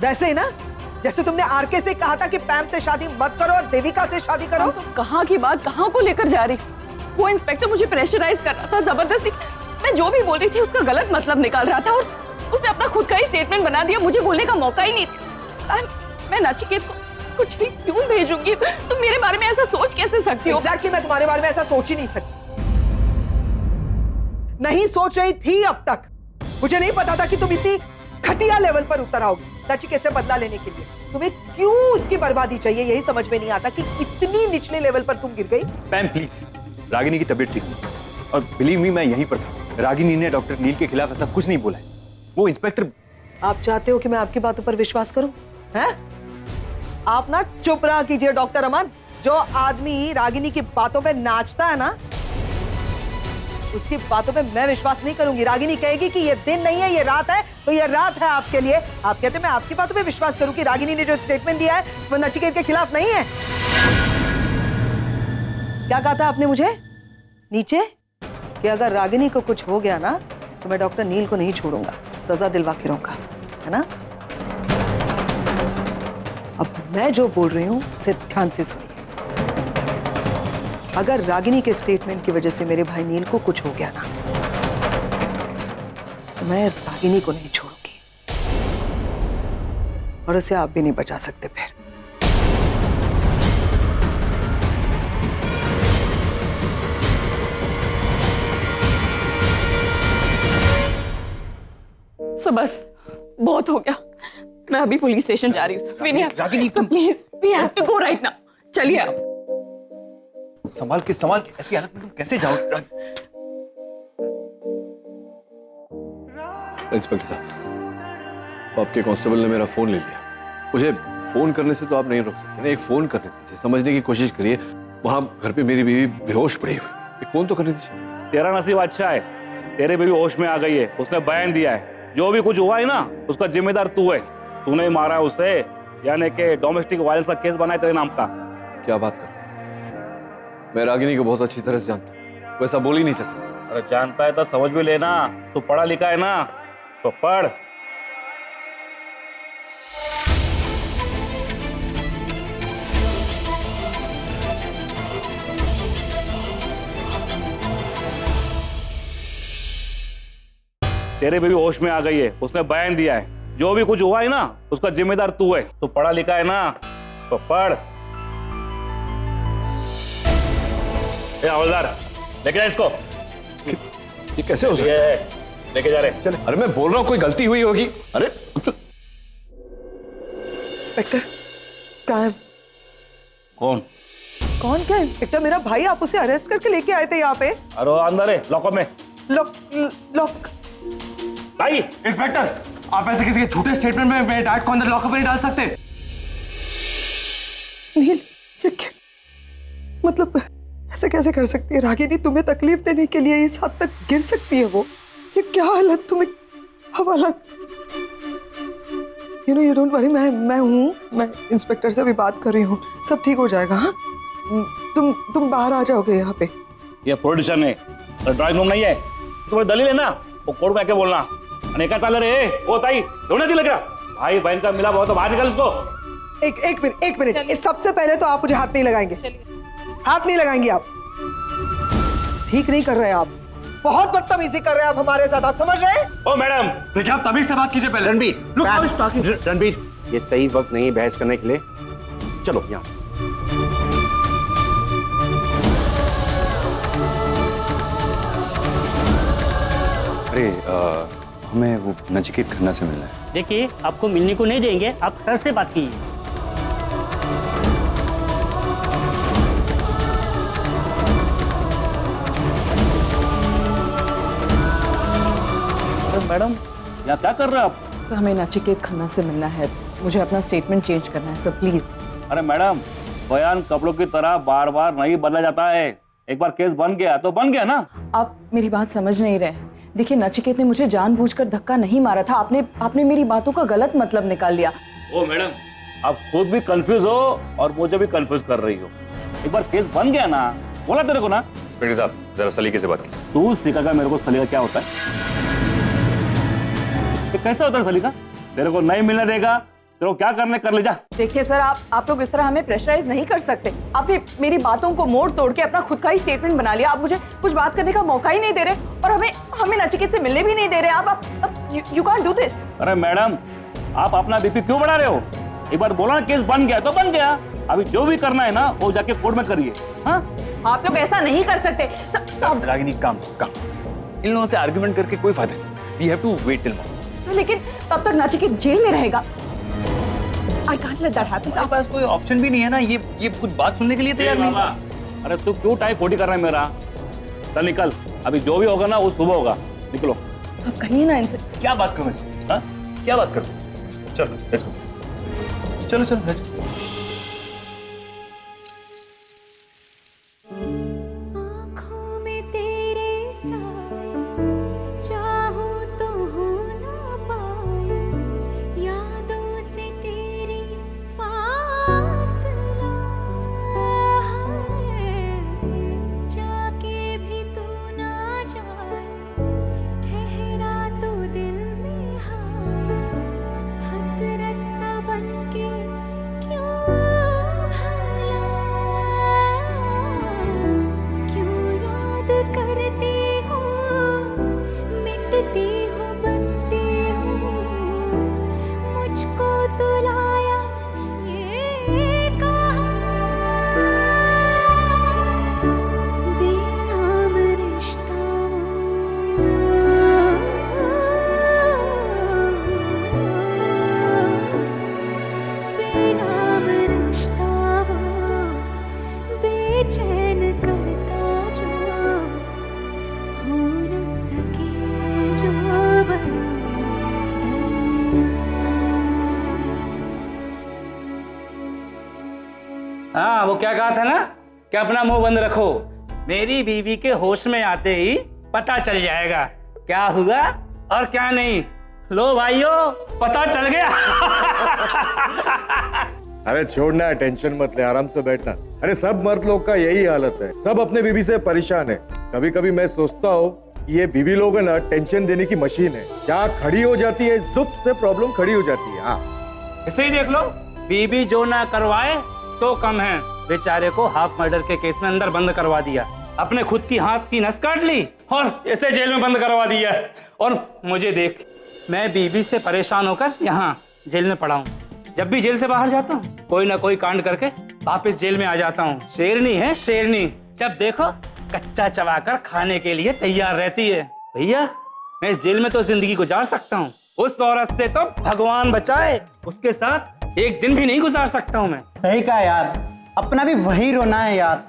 वैसे ही ना, जैसे तुमने आरके से कहा था कि पैम से शादी मत करो और देविका से शादी करो। तो कहाँ की बात कहाँ को लेकर जा रही? वो इंस्पेक्टर मुझे प्रेशराइज कर रहा था जबरदस्ती। मैं जो भी बोल रही थी उसका गलत मतलब निकाल रहा था और उसने अपना खुद का ही स्टेटमेंट बना दिया। मुझे बोलने का मौका ही नहीं दिया। मैं नचिकेत को कुछ भी क्यों भेजूंगी? तुम मेरे बारे में ऐसा सोच कैसे सकती हो? एग्जैक्टली, मैं तुम्हारे बारे में ऐसा सोच ही नहीं सकती। नहीं सोच रही थी अब तक। मुझे नहीं पता था कि तुम इतनी घटिया लेवल पर उतर आओगी नचिकेत से बदला लेने के लिए। तुम्हें क्यों उसकी बर्बादी चाहिए, यही समझ में नहीं आता कि इतनी निचले लेवल पर तुम गिर गई। पैम प्लीज, रागिनी की तबीयत ठीक नहीं और बिलीव मी मैं यहीं पर था। रागिनी ने डॉक्टर नील के खिलाफ ऐसा कुछ नहीं बोला है। वो इंस्पेक्टर। आप चाहते हो कि मैं आपकी बातों पर विश्वास करूं? हैं? आप ना चुप रहा कीजिए डॉक्टर अमन। जो आदमी रागिनी की बातों पे नाचता है ना, उसकी बातों पे मैं विश्वास नहीं करूंगी। रागिनी कहेगी कि ये दिन नहीं है, ये रात है, तो ये रात है आपके लिए। आप कहते मैं आपकी बातों पे विश्वास करूं कि रागिनी ने जो स्टेटमेंट दिया है वो नचिकेत के खिलाफ नहीं है। क्या कहा था आपने मुझे नीचे? कि अगर रागिनी को कुछ हो गया ना तो मैं डॉक्टर नील को नहीं छोड़ूंगा, सजा दिलवा के रहूंगा, है ना? अब मैं जो बोल रही हूं उसे ध्यान से सुनिए। अगर रागिनी के स्टेटमेंट की वजह से मेरे भाई नील को कुछ हो गया ना, तो मैं रागिनी को नहीं छोड़ूंगी और उसे आप भी नहीं बचा सकते। फिर बस बहुत हो गया। मैं अभी पुलिस स्टेशन जा रही हूँ। Ragini please we have to go right now. चलिए आप। संभाल के ऐसी हालत में तुम कैसे जाओगे? इंस्पेक्टर साहब, आपके कांस्टेबल ने मेरा फोन ले लिया। मुझे फोन करने से तो आप नहीं रोक सकते ना। एक फोन करने दीजिए, समझने की कोशिश करिए। वहां घर पे मेरी बीवी बेहोश पड़ी हुई, एक फोन तो करने दीजिए। तेरा नसीब अच्छा है, तेरी बीवी होश में आ गई है। उसने बयान दिया है, जो भी कुछ हुआ है ना उसका जिम्मेदार तू है। तूने ही मारा है उसे, यानी कि डोमेस्टिक वायलेंस का केस बना है तेरे नाम का। क्या बात कर? मैं रागिनी को बहुत अच्छी तरह से जानता हूँ, वैसा बोल ही नहीं सकता। अरे जानता है तो समझ भी लेना। तू पढ़ा लिखा है ना, तो पढ़। तेरे भी होश में आ गई है, उसने बयान दिया है। जो भी कुछ हुआ है ना उसका जिम्मेदार तू है। तू पढ़ा लिखा है ना, तो पढ़। हवलदार लेके जा इसको। ये कैसे हो सकता है? लेके जा रहे। चल। अरे मैं बोल रहा हूँ कोई गलती हुई होगी। अरे इंस्पेक्टर कहाँ है? कौन? कौन क्या इंस्पेक्टर? मेरा भाई, आप उसे अरेस्ट करके लेके आए थे यहाँ पे। अरे वो अंदर है, लॉकअप में। लॉक भाई इंस्पेक्टर, आप ऐसे किसी के झूठे स्टेटमेंट में मेरे डैड को अंदर लॉकअप में नहीं डाल सकते। नील, ये क्या? मतलब ऐसे कैसे कर सकती है रागिनी? तुम्हें तकलीफ देने के लिए इस हद तक गिर सकती है वो? ये क्या हालत तुम्हें हवाला? यू डोंट वरी, मैं हूँ। मैं इंस्पेक्टर से भी बात कर रही हूँ, सब ठीक हो जाएगा। हाँ, तुम बाहर आ जाओगे यहाँ पे। ये प्रोड्यूसर है, ड्राइंग रूम नहीं है। तुम्हें दलील है ना, वो कोर्ट में आके बोलना। अने क्या चाल रहे वो ताई ढूंढने दी लग रहा। भाई बहन का मिला बहुत, तो बाहर निकल इसको। एक मिनट। सबसे पहले तो आप मुझे हाथ नहीं लगाएंगे। हाथ नहीं लगाएंगे आप। ठीक नहीं कर रहे आप। बहुत बदतमीजी कर रहे हैं आप हमारे साथ, आप समझ रहे हैं? ओ मैडम, देखिए आप तमीज से बात कीजिए पहले। रणबीर, रणबीर, ये सही वक्त नहीं है बहस करने के लिए। चलो यहाँ से। अरे हमें वो नचिकेत खन्ना से मिलना है। देखिए, आपको मिलने को नहीं देंगे, आप सर से बात कीजिए। मैडम यहाँ क्या कर रहे हो आप? सर, हमें नचिकेत खन्ना से मिलना है, मुझे अपना स्टेटमेंट चेंज करना है सर, प्लीज। अरे मैडम, बयान कपड़ों की तरह बार बार नहीं बदला जाता है। एक बार केस बन गया तो बन गया ना। आप मेरी बात समझ नहीं रहे। देखिए, नचिकेत ने मुझे जानबूझकर धक्का नहीं मारा था, आपने मेरी बातों का गलत मतलब निकाल लिया। ओ मैडम, आप खुद भी कंफ्यूज हो और मुझे भी कंफ्यूज कर रही हो। एक बार केस बन गया ना, बोला तेरे को ना। इंस्पेक्टर साहब, जरा सलीके से बात कीजिए। तू सिखाएगा मेरे को सलीका क्या होता है? तो कैसा होता है सलीका? तेरे को नहीं मिलने देगा, तेरे को क्या करने कर ले जा। देखिए सर, आप लोग इस तरह हमें प्रेशराइज नहीं कर सकते। आपने मेरी बातों को मोड़ तोड़ के अपना खुद का ही स्टेटमेंट बना लिया। आप मुझे कुछ बात करने का मौका ही नहीं दे रहे और हमें नचिकेत से मिलने भी नहीं दे रहे। आप यू कांट डू दिस। अरे मैडम, आप अपना बीपी क्यों बढ़ा रहे हो? एक बार बोला ना केस बन गया तो बन गया। अभी जो भी करना है ना वो जाके कोर्ट में करिए। हाँ, आप लोग ऐसा नहीं कर सकते। रागिनी, काम। इन लोगों से आर्गुमेंट करके कोई फायदा नहीं। We have to wait till morning. लेकिन तब तक नचिकेत जेल में रहेगा। I can't let that happen. आपके पास कोई ऑप्शन भी नहीं है ना। ये कुछ बात सुनने के लिए तैयार नहीं है। अरे तू क्यों टाइप फोटी कर रहा है मेरा? चल निकल, अभी जो भी होगा ना वो सुबह होगा। निकलो। आप कहिए ना इनसे। क्या बात करूं मैं? हाँ, क्या बात करूं? चलो लेट्स गो। चलो लेट्स गो। आँखों में तेरे साए, चाहूं तो हो ना पाए, यादों से तेरी फासला है, जाके भी तू ना जाए, ठहरा तो दिल में हाय, हसरत सा बनके क्यों भला, क्यों याद करती हूँ, मिटती हूँ, बनती हूँ, मुझको तो लाया ये कहाँ, बेनाम रिश्ता बेनाम रिश्ता वो, बेचैन करता जो, हो न सके जो बना हाँ, वो क्या कहा था ना कि अपना मुंह बंद रखो। मेरी बीवी के होश में आते ही पता चल जाएगा क्या हुआ और क्या नहीं। लो भाइयों, पता चल गया। अरे छोड़ना है, टेंशन मत ले, आराम से बैठना। अरे सब मर्द लोग का यही हालत है, सब अपने बीवी से परेशान है। कभी कभी मैं सोचता हूँ ये बीवी लोग है ना, टेंशन देने की मशीन है। क्या खड़ी हो जाती है, जुप से प्रॉब्लम खड़ी हो जाती है। हाँ, इसे ही देख लो, बीबी जो ना करवाए तो कम है। बेचारे को हाफ मर्डर के केस में अंदर बंद करवा दिया, अपने खुद की हाथ की नस काट ली और इसे जेल में बंद करवा दिया। और मुझे देख, मैं बीबी से परेशान होकर यहाँ जेल में पड़ा हूँ। जब भी जेल से बाहर जाता हूँ कोई ना कोई कांड करके वापस जेल में आ जाता हूँ। शेरनी है शेरनी, जब देखो कच्चा चबाकर खाने के लिए तैयार रहती है। भैया, मैं इस जेल में तो जिंदगी गुजार सकता हूँ, उस औरत से तो भगवान बचाए उसके साथ एक दिन भी नहीं गुजार सकता हूँ मैं। सही कहा यार, अपना भी वही रोना है यार।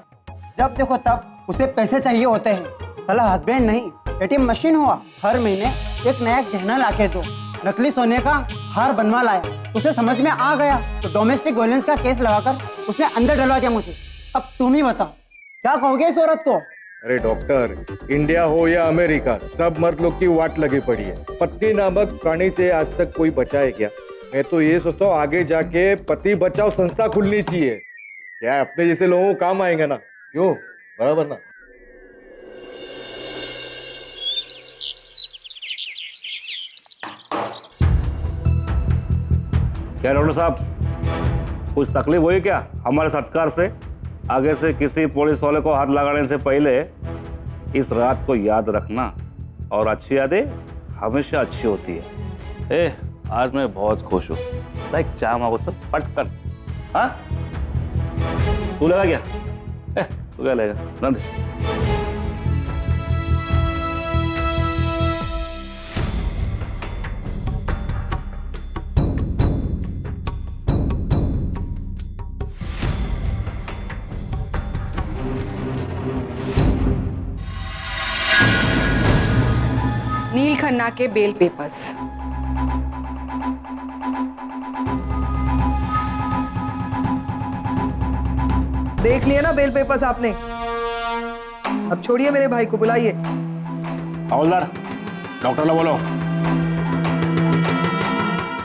जब देखो तब उसे पैसे चाहिए होते हैं। साला हस्बैंड नहीं एटीएम मशीन हुआ, हर महीने एक नया गहना लाके दो। नकली सोने का हार बनवा लाया, उसे समझ में आ गया तो डोमेस्टिक वायलेंस का केस लगाकर उसने अंदर डलवा दिया मुझे। अब तुम ही बताओ क्या कहोगे इस औरत को? अरे डॉक्टर, इंडिया हो या अमेरिका, सब मर्द लोग की वाट लगी पड़ी है। पत्नी नामक प्राणी से आज तक कोई बचा है क्या? मैं तो ये सोचता हूँ आगे जाके पति बचाओ संस्था खुलनी चाहिए। क्या अपने जैसे लोगों को काम आएगा ना? क्यों? बराबर ना? क्या डॉक्टर साहब, कुछ तकलीफ हुई क्या हमारे सत्कार से? आगे से किसी पुलिस वाले को हाथ लगाने से पहले इस रात को याद रखना, और अच्छी यादें हमेशा अच्छी होती है। आज मैं बहुत खुश हूँ। लाइक चाय मांगो सब पट कर। हाँ तू लगा क्या? तू क्या लेगा? नंद नील खन्ना के बेल पेपर्स। देख लिए ना बेल पेपर्स आपने? अब छोड़िए मेरे भाई को, बुलाइए। हवलदार, डॉक्टर लो बोलो।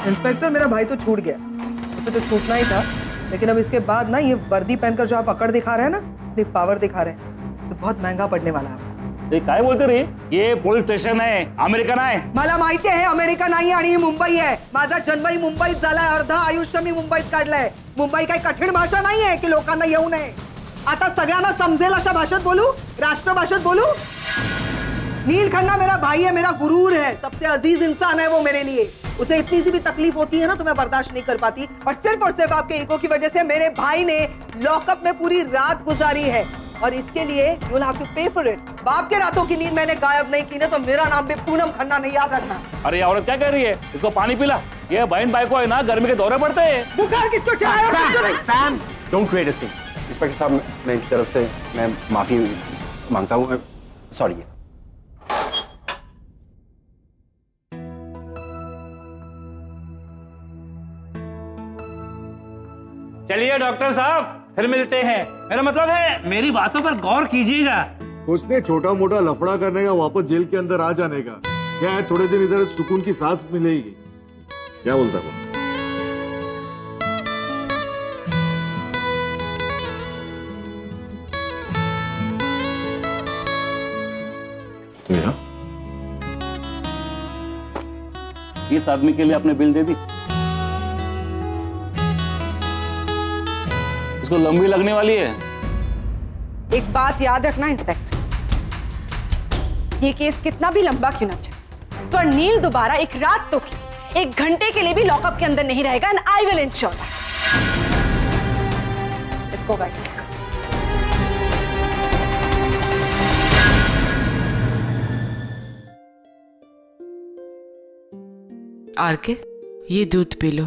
इंस्पेक्टर, मेरा भाई तो छूट गया, उसे तो छूटना ही था, लेकिन अब इसके बाद ना ये वर्दी पहनकर जो आप अकड़ दिखा रहे हैं ना, ये पावर दिखा रहे हैं, तो बहुत महंगा पड़ने वाला है। ये काय बोलते रे? ये पोलीस स्टेशन आहे, अमेरिका नाही। मला माहिती आहे अमेरिका नाही आणि ही मुंबई आहे। माझा जन्मही मुंबईत झालाय, अर्धा आयुष्य मी मुंबईत काढलंय। मुंबई काही कठीण भाषा नाही आहे की लोकांना येऊ नये। आता सगळ्यांना समजेल अशा भाषेत बोलू, राष्ट्र भाषेत बोलू? नील खन्ना मेरा भाई है, मेरा गुरूर है, सबसे अजीज इंसान है वो मेरे लिए। उसे इतनी सी भी तकलीफ होती है ना तो मैं बर्दाश्त नहीं कर पाती, और सिर्फ आपके ईगो की वजह से मेरे भाई ने लॉकअप में पूरी रात गुजारी है, और इसके लिए यू विल हैव टू पे फॉर इट। बाप के रातों की नींद मैंने गायब नहीं की ना तो मेरा नाम भी पूनम खन्ना नहीं, याद रखना। अरे ये औरत क्या कह रही है? इसको पानी पिला। ये बहन भाई को है ना, गर्मी के दौरे पड़ते हैं। बुखार किसको चढ़ाया? Don't create this thing. Inspector साहब, मैं इनकी तरफ से मैं माफी मांगता हूँ। सॉरी। चलिए डॉक्टर साहब, फिर मिलते हैं। मेरा मतलब है मेरी बातों पर गौर कीजिएगा। कुछ नहीं, छोटा मोटा लफड़ा करने का, वापस जेल के अंदर आ जाने का। क्या है, थोड़े दिन इधर सुकून की सांस मिलेगी। क्या बोलता है? इस आदमी के लिए आपने बिल दे दी? इसको लंबी लगने वाली है। एक बात याद रखना इंस्पेक्टर, ये केस कितना भी लंबा क्यों ना चले, पर नील दोबारा एक रात तो की, एक घंटे के लिए भी लॉकअप के अंदर नहीं रहेगा, and I will ensure that. Let's go guys. RK, ये दूध पी लो,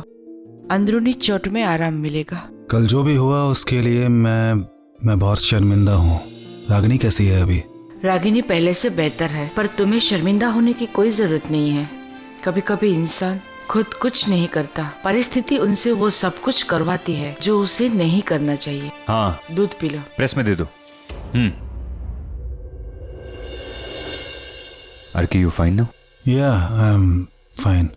अंदरूनी चोट में आराम मिलेगा। कल जो भी हुआ उसके लिए मैं बहुत शर्मिंदा हूँ। रागिनी कैसी है अभी? रागिनी पहले से बेहतर है, पर तुम्हें शर्मिंदा होने की कोई जरूरत नहीं है। कभी कभी इंसान खुद कुछ नहीं करता, परिस्थिति उनसे वो सब कुछ करवाती है जो उसे नहीं करना चाहिए। हाँ, दूध पी लो। प्रेस में दे दो। RK, you fine now? Yeah I am fine.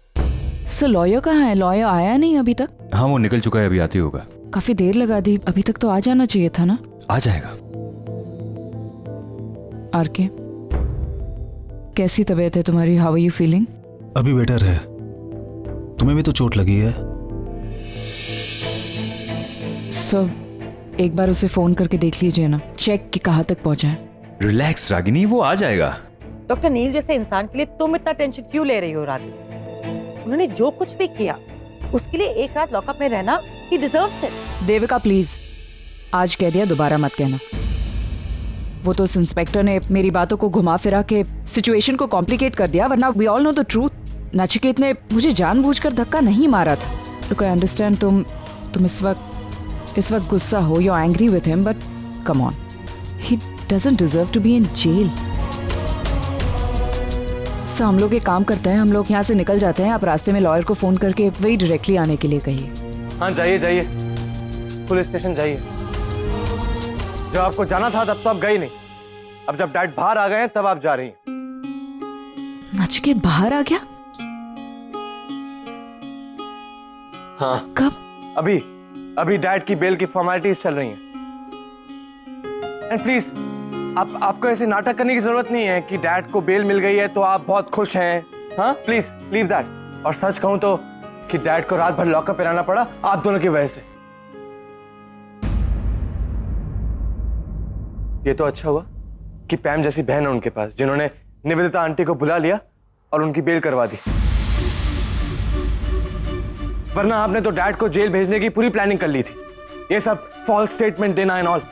So lawyer कहाँ है? लॉयर आया नहीं अभी तक? हाँ, वो निकल चुका है, अभी आती होगा। काफी देर लगा दी, अभी तक तो आ जाना चाहिए था ना। आ जाएगा। आरके, कैसी तबीयत है तुम्हारी? How are you feeling? अभी बेटर है। तुम्हें भी तो चोट लगी है। सो एक बार उसे फोन करके देख लीजिए ना, चेक कि कहाँ तक पहुंचा है। रिलैक्स रागिनी, वो आ जाएगा। डॉक्टर नील जैसे इंसान के लिए तुम इतना टेंशन क्यों ले रही हो रागिनी? उन्होंने जो कुछ भी किया उसके लिए एक रात लॉकअप में रहना ही डिजर्व्स इट। देविका प्लीज, आज कह दिया, दोबारा मत कहना। वो तो उस इंस्पेक्टर ने मेरी बातों को घुमा फिरा के सिचुएशन को कॉम्प्लिकेट कर दिया, वरना we all know the truth. Nachiket ने मुझे जानबूझकर धक्का नहीं मारा था। लुक, आई अंडरस्टैंड तुम इस वक्त गुस्सा हो, you are angry with him, but come on, he doesn't deserve to be in jail. So हम लोग एक काम करते हैं, हम लोग यहाँ से निकल जाते हैं। आप रास्ते में लॉयर को फोन करके वही डायरेक्टली आने के लिए कहिए। हाँ, जाइए, पुलिस स्टेशन जाइए। जब आपको जाना था तब तो आप गई नहीं, अब जब डैड बाहर आ गए हैं तब आप जा रही हैं। नचिकेत बाहर आ गया? हाँ। कब? अभी डैड की बेल की फॉर्मेलिटीज चल रही हैं। एंड प्लीज, आपको ऐसे नाटक करने की जरूरत नहीं है कि डैड को बेल मिल गई है तो आप बहुत खुश हैं। हाँ, प्लीज लीव दैट। और सच कहूं तो कि डैड को रात भर लॉकअप रहना पड़ा आप दोनों की वजह से। ये तो अच्छा हुआ कि पैम जैसी बहन है उनके पास जिन्होंने निवेदिता आंटी को बुला लिया और उनकी बेल करवा दी। वरना आपने तो डैड को जेल भेजने की पूरी प्लानिंग कर ली थी। ये सब फॉल्स स्टेटमेंट देना एंड ऑल।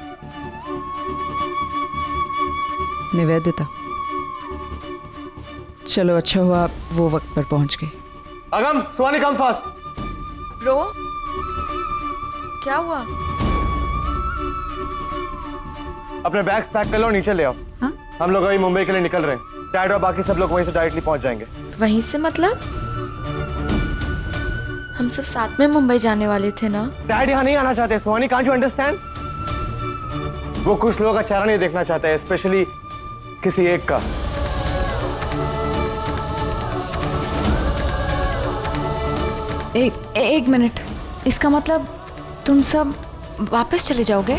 निवेदिता, चलो अच्छा हुआ वो वक्त पर पहुंच गई। अगम, सुहानी कम फास्ट। ब्रो, क्या हुआ? अपने बैग्स पैक कर लो, नीचे ले आओ। हाँ? हम लोग अभी मुंबई के लिए निकल रहे हैं। डैड और बाकी सब लोग वहीं से डायरेक्टली पहुंच जाएंगे। वहीं से मतलब? हम सब साथ में मुंबई जाने वाले थे ना? डैड यहाँ नहीं आना चाहते। सुहानी, कांट यू अंडरस्टैंड? वो कुछ लोगों का चेहरा नहीं देखना चाहते हैं, स्पेशली किसी एक का। एक मिनट, इसका मतलब तुम सब वापस चले जाओगे?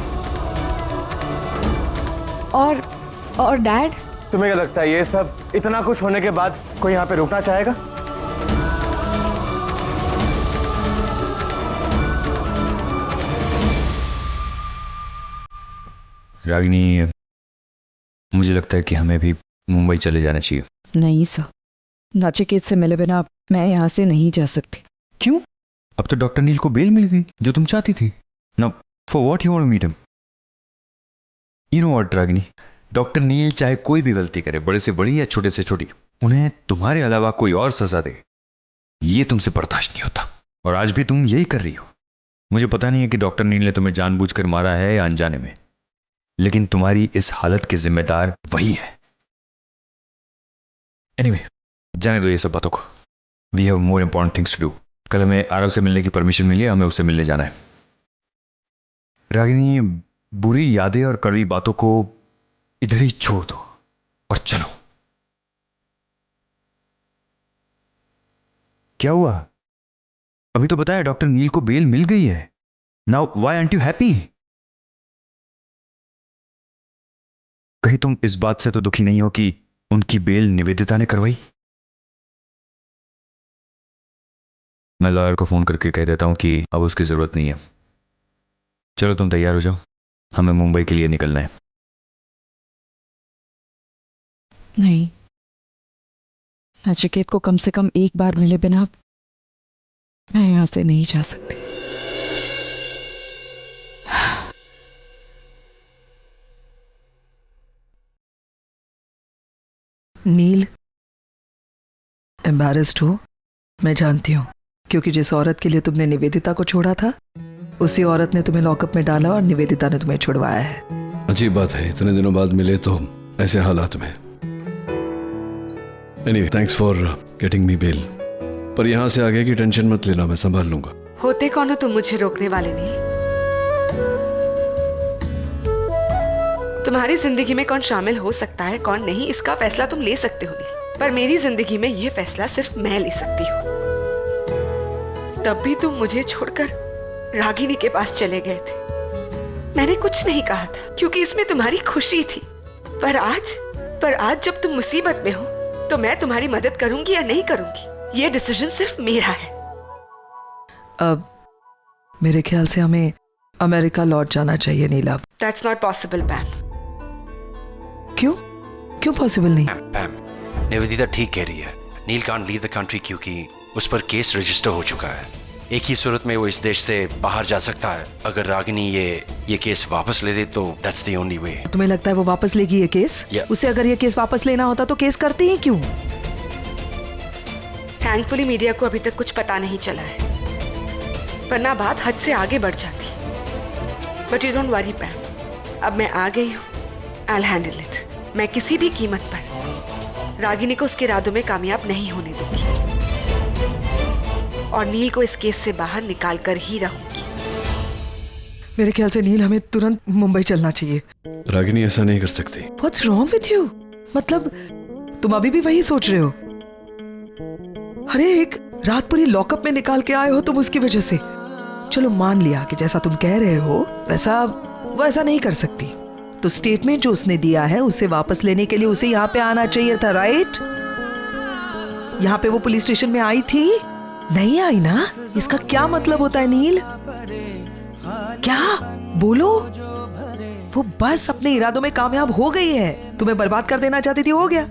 और डैड? तुम्हें क्या लगता है ये सब इतना कुछ होने के बाद कोई यहाँ पे रुकना चाहेगा? रागिनी, मुझे लगता है कि हमें भी मुंबई चले जाना चाहिए। नहीं सर, नचिकेत से मिले बिना मैं यहाँ से नहीं जा सकती। क्यों? अब तो डॉक्टर नील को बेल मिल गई जो तुम चाहती थी। Now for what you want to meet him? You know what Ragini, doctor Neel चाहे कोई भी गलती करे, बड़े से बड़ी या छोटे से छोटी, उन्हें तुम्हारे अलावा कोई और सजा दे, ये तुमसे बर्दाश्त नहीं होता। और आज भी तुम यही कर रही हो। मुझे पता नहीं है कि डॉक्टर नील ने तुम्हें जानबूझकर मारा है या अनजाने में, लेकिन तुम्हारी इस हालत के जिम्मेदार वही है। एनीवे, जाने दो ये सब बातों को। We have more important things to do. कल हमें आरव से मिलने की परमिशन मिली है, हमें उससे मिलने जाना है। रागिनी, बुरी यादें और कड़वी बातों को इधर ही छोड़ दो और चलो। क्या हुआ? अभी तो बताया डॉक्टर नील को बेल मिल गई है। Now why aren't you happy? कहीं तुम इस बात से तो दुखी नहीं हो कि उनकी बेल निवेदिता ने करवाई? मैं लॉयर को फोन करके कह देता हूं कि अब उसकी जरूरत नहीं है। चलो तुम तैयार हो जाओ, हमें मुंबई के लिए निकलना है। नहीं, नचिकेत को कम से कम एक बार मिले बिना मैं यहाँ से नहीं जा सकती। नील, एम्बैरेस्ड हो, मैं जानती हूँ, क्योंकि जिस औरत के लिए तुमने निवेदिता को छोड़ा था, उसी औरत ने तुम्हें लॉकअप में डाला और निवेदिता ने तुम्हें छुड़वाया है। अजीब बात है, इतने दिनों बाद मिले तो ऐसे हालात में। Anyway, thanks for getting me bail. पर यहाँ से आगे की टेंशन मत लेना, मैं संभाल लूंगा। होते कौन हो तुम मुझे रोकने वाले? नील, तुम्हारी जिंदगी में कौन शामिल हो सकता है कौन नहीं, इसका फैसला तुम ले सकते हो नील, पर मेरी जिंदगी में यह फैसला सिर्फ मैं ले सकती हूँ। तब भी तुम मुझे छोड़कर रागिनी के पास चले गए थे। मैंने कुछ नहीं कहा था क्योंकि इसमें तुम्हारी खुशी थी। पर आज जब तुम मुसीबत में हो तो मैं तुम्हारी मदद करूंगी या नहीं करूंगी, ये डिसीजन सिर्फ मेरा है। अब मेरे ख्याल से हमें अमेरिका लौट जाना चाहिए नीला। That's not possible, पैम। क्यों पॉसिबल नहीं? पैम, निवेदिता ठीक कह रही है। नील कांट लीव द कंट्री क्योंकि उस पर केस रजिस्टर हो चुका है। एक ही सूरत में वो इस देश से बाहर जा सकता है। अगर रागिनी ये केस वापस ले ले तो दैट्स द ओनली वे। तुम्हें लगता है वो वापस लेगी ये केस? उसे अगर ये केस वापस लेना होता तो केस करती ही क्यों? थैंकफुली मीडिया को अभी तक कुछ पता नहीं चला है, वरना बात हद से आगे बढ़ जाती। बट यू डोंट वरी पैम, अब मैं आ गई हूँ। I will handle it. मैं किसी भी कीमत पर रागिनी को उसके इरादों में कामयाब नहीं होने दूंगी और नील को इस केस से बाहर निकाल कर ही रहूंगी। मेरे ख्याल से नील, हमें तुरंत मुंबई चलना चाहिए। रागिनी ऐसा नहीं कर सकती। What's wrong with you? मतलब तुम अभी भी वही सोच रहे हो? अरे एक रात पूरी लॉकअप में निकाल के आए हो तुम उसकी वजह से। चलो मान लिया कि जैसा तुम कह रहे हो वैसा नहीं कर सकती, तो स्टेटमेंट जो उसने दिया है उसे वापस लेने के लिए उसे यहाँ पे आना चाहिए था, राइट? यहाँ पे वो पुलिस स्टेशन में आई थी, नहीं आई ना? इसका क्या मतलब होता है नील? क्या बोलो? वो बस अपने इरादों में कामयाब हो गई है। तुम्हें बर्बाद कर देना चाहती थी, हो गया।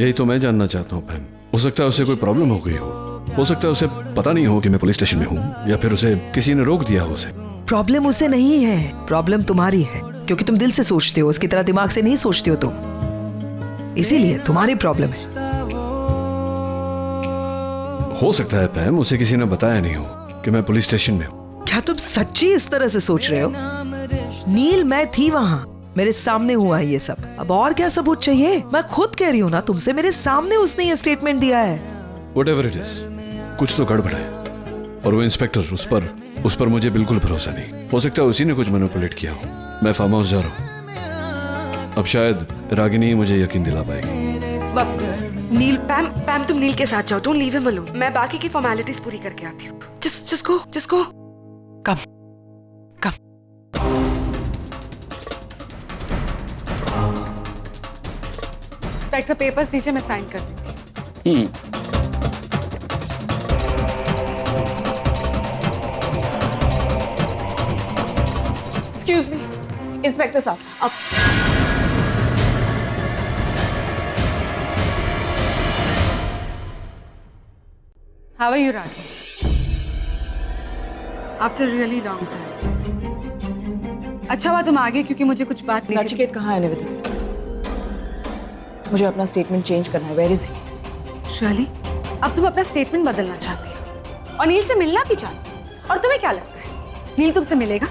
यही तो मैं जानना चाहता हूँ पैम। हो सकता है उसे कोई प्रॉब्लम हो गई हो सकता है उसे पता नहीं हो कि मैं पुलिस स्टेशन में हूँ, या फिर उसे किसी ने रोक दिया हो उसे। प्रॉब्लम उसे नहीं है, प्रॉब्लम तुम्हारी है, क्योंकि तुम दिल से सोचते हो, उसकी तरह दिमाग से नहीं सोचते हो तुम, इसीलिए तुम्हारी प्रॉब्लम है। हो सकता है पैम उसे किसी ने बताया नहीं हो कि मैं पुलिस स्टेशन में हूँ। क्या तुम सच्ची इस तरह से सोच रहे हो? नील, मैं थी वहाँ, मेरे सामने हुआ है ये सब। अब और क्या सबूत चाहिए? मैं खुद कह रही हूँ ना तुमसे, मेरे सामने उसने ये स्टेटमेंट दिया है। Whatever it is, कुछ तो गड़बड़ है। और वो इंस्पेक्टर, उस पर मुझे बिल्कुल भरोसा नहीं। हो सकता है उसी ने कुछ मैनिपुलेट किया हो। मैं फार्म हाउस जा रहा हूँ, अब शायद रागिनी मुझे यकीन दिला पाएगी। नील, पैम तुम नील के साथ जाओ, डोंट लीव हिम अलोन। मैं बाकी की फॉर्मेलिटीज पूरी करके आती हूँ। just go। कम। इंस्पेक्टर पेपर्स दीजिए, मैं साइन कर देती हूँ। एक्सक्यूज मी इंस्पेक्टर साहब, अब How are you, Ragini? After a really long time. अच्छा हुआ तुम आ गए, क्योंकि मुझे कुछ बात नहीं। नचिकेत कहाँ है निवेदिता? मुझे अपना स्टेटमेंट चेंज करना है। Where is he? शर्ली, अब तुम अपना स्टेटमेंट बदलना चाहती हो और नील से मिलना भी चाहती हो, और तुम्हें क्या लगता है नील तुमसे मिलेगा?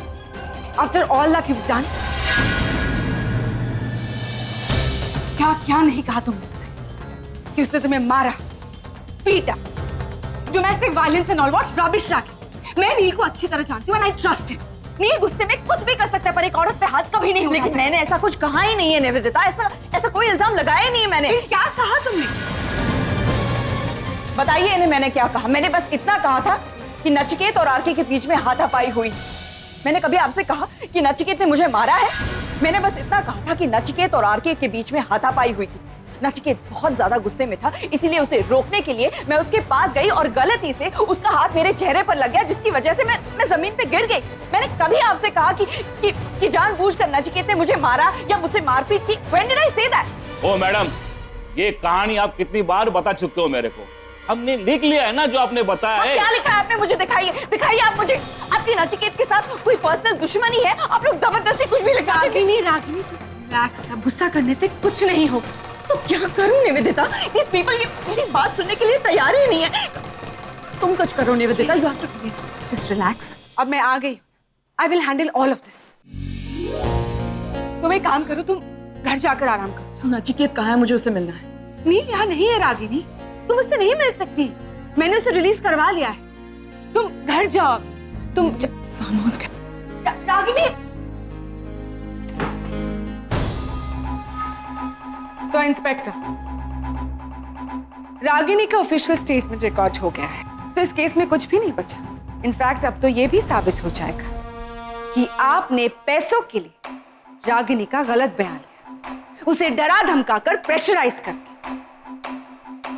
After all that you done, क्या क्या नहीं कहा तुमने उसे कि उसने तुम्हें मारा, पीटा, domestic violence and all. What rubbish Rakhi. मैं नील को अच्छी तरह जानती हूँ and I trust him. Neel गुस्से में कुछ भी कर सकता है, पर एक औरत पे हाथ कभी नहीं उठा सकता। लेकिन मैंने ऐसा कुछ कहा ही नहीं है निवेदिता, ऐसा कोई इल्जाम लगाया ही नहीं है मैंने। क्या कहा तुमने? बताइए इन्हें मैंने क्या कहा। मैंने बस इतना कहा था कि नचिकेत और आरके के बीच में हाथापाई हुई। मैंने कभी आपसे कहा कि नचिकेत ने मुझे मारा है? मैंने बस इतना कहा था कि नचिकेत और आरके के बीच में हाथापाई हुई थी। नचिकेत बहुत ज्यादा गुस्से में था, इसीलिए उसे रोकने के लिए मैं उसके पास गई और गलती से उसका हाथ मेरे चेहरे पर लग गया, जिसकी वजह से मैं जमीन पे गिर गई। मैंने कभी आपसे कहा कि जानबूझकर नचिकेत ने मुझे मारा या मुझसे मारपीट की? When did I say that? Oh madam, ये कहानी आप कितनी बार बता चुके हो मेरे को। हमने लिख लिया है ना जो आपने बताया है। क्या लिखा है आपने? मुझे दिखाइए आप मुझे। आपकी नचिकेत के साथ कोई पर्सनल दुश्मनी है? आप लोग जबरदस्ती कुछ भी लिखा। रागिनी, रिलैक्स, गुस्सा करने से कुछ नहीं होगा। तो क्या करूं निवेदिता? These people ये मेरी बात सुनने के लिए तैयार ही नहीं है। तुम कुछ करो निवेदिता। Just relax। अब मैं आ गई। I will handle all of this। तुम एक काम करो, तुम घर जाकर आराम करो। नचिकेत कहाँ है? मुझे उससे मिलना है। नील यहाँ नहीं है रागिनी, तुम उससे नहीं मिल सकती। मैंने उसे रिलीज करवा लिया है। तुम घर जाओ। तुम फार्म हाउस गए। रागिनी। So, इंस्पेक्टर, रागिनी का ऑफिशियल स्टेटमेंट रिकॉर्ड हो गया है, तो इस केस में कुछ भी नहीं बचा। इनफैक्ट अब तो ये भी साबित हो जाएगा कि आपने पैसों के लिए रागिनी का गलत बयान लिया, उसे डरा धमकाकर प्रेशराइज करके।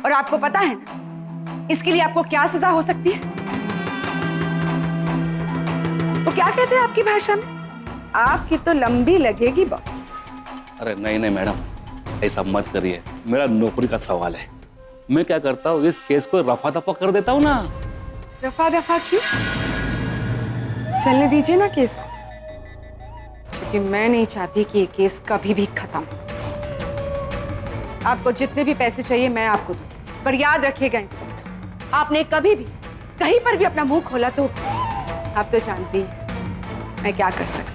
और आपको पता है ना इसके लिए आपको क्या सजा हो सकती है? वो क्या कहते हैं आपकी भाषा में? आपकी तो लंबी लगेगी बॉस। अरे नहीं मैडम, ऐसा मत करिए, मेरा नौकरी का सवाल है। मैं क्या करता हूँ, इस केस को रफा दफा कर देता हूँ ना। रफा दफा क्यों? चलने दीजिए ना केस को, क्योंकि मैं नहीं चाहती कि ये केस कभी भी खत्म हो। आपको जितने भी पैसे चाहिए मैं आपको दूं, पर याद रखिएगा इंस्पेक्टर, आपने कभी भी कहीं पर भी अपना मुंह खोला तो आप तो जानती हैं मैं क्या कर सकती।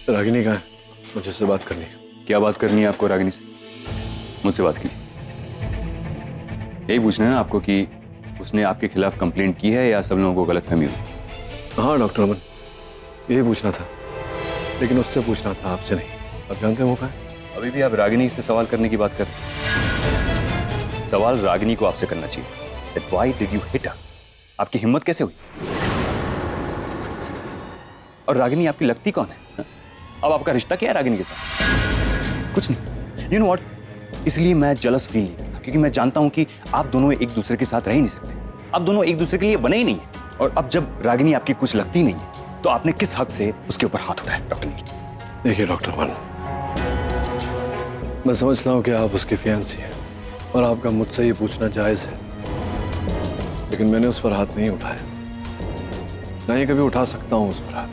रागिनी कहाँ है? मुझे उससे बात करनी है। क्या बात करनी है आपको रागिनी से? मुझसे बात कीजिए। यही पूछना है ना आपको कि उसने आपके खिलाफ कंप्लेंट की है या सब लोगों को गलतफहमी हुई? हाँ डॉक्टर अमन, यही पूछना था, लेकिन उससे पूछना था, आपसे नहीं। आप जानते हैं वो कहाँ है? अभी भी आप रागिनी से सवाल करने की बात कर रहे हैं। सवाल रागिनी को आपसे करना चाहिए। Why did you hit her? आपकी हिम्मत कैसे हुई? और रागिनी आपकी लगती कौन है? अब आपका रिश्ता क्या है रागिनी के साथ? कुछ नहीं। You know what? इसलिए मैं जेलस फील नहीं करता, क्योंकि मैं जानता हूं कि आप दोनों एक दूसरे के साथ रह ही नहीं सकते। आप दोनों एक दूसरे के लिए बने ही नहीं है। और अब जब रागिनी आपकी कुछ लगती नहीं है तो आपने किस हक से उसके ऊपर हाथ उठाया डॉक्टर नील? देखिए डॉक्टर अमन, मैं समझता हूँ कि आप उसकी फियांसी हैं और आपका मुझसे ये पूछना जायज है, लेकिन मैंने उस पर हाथ नहीं उठाया, ना ही कभी उठा सकता हूँ उस पर हाथ।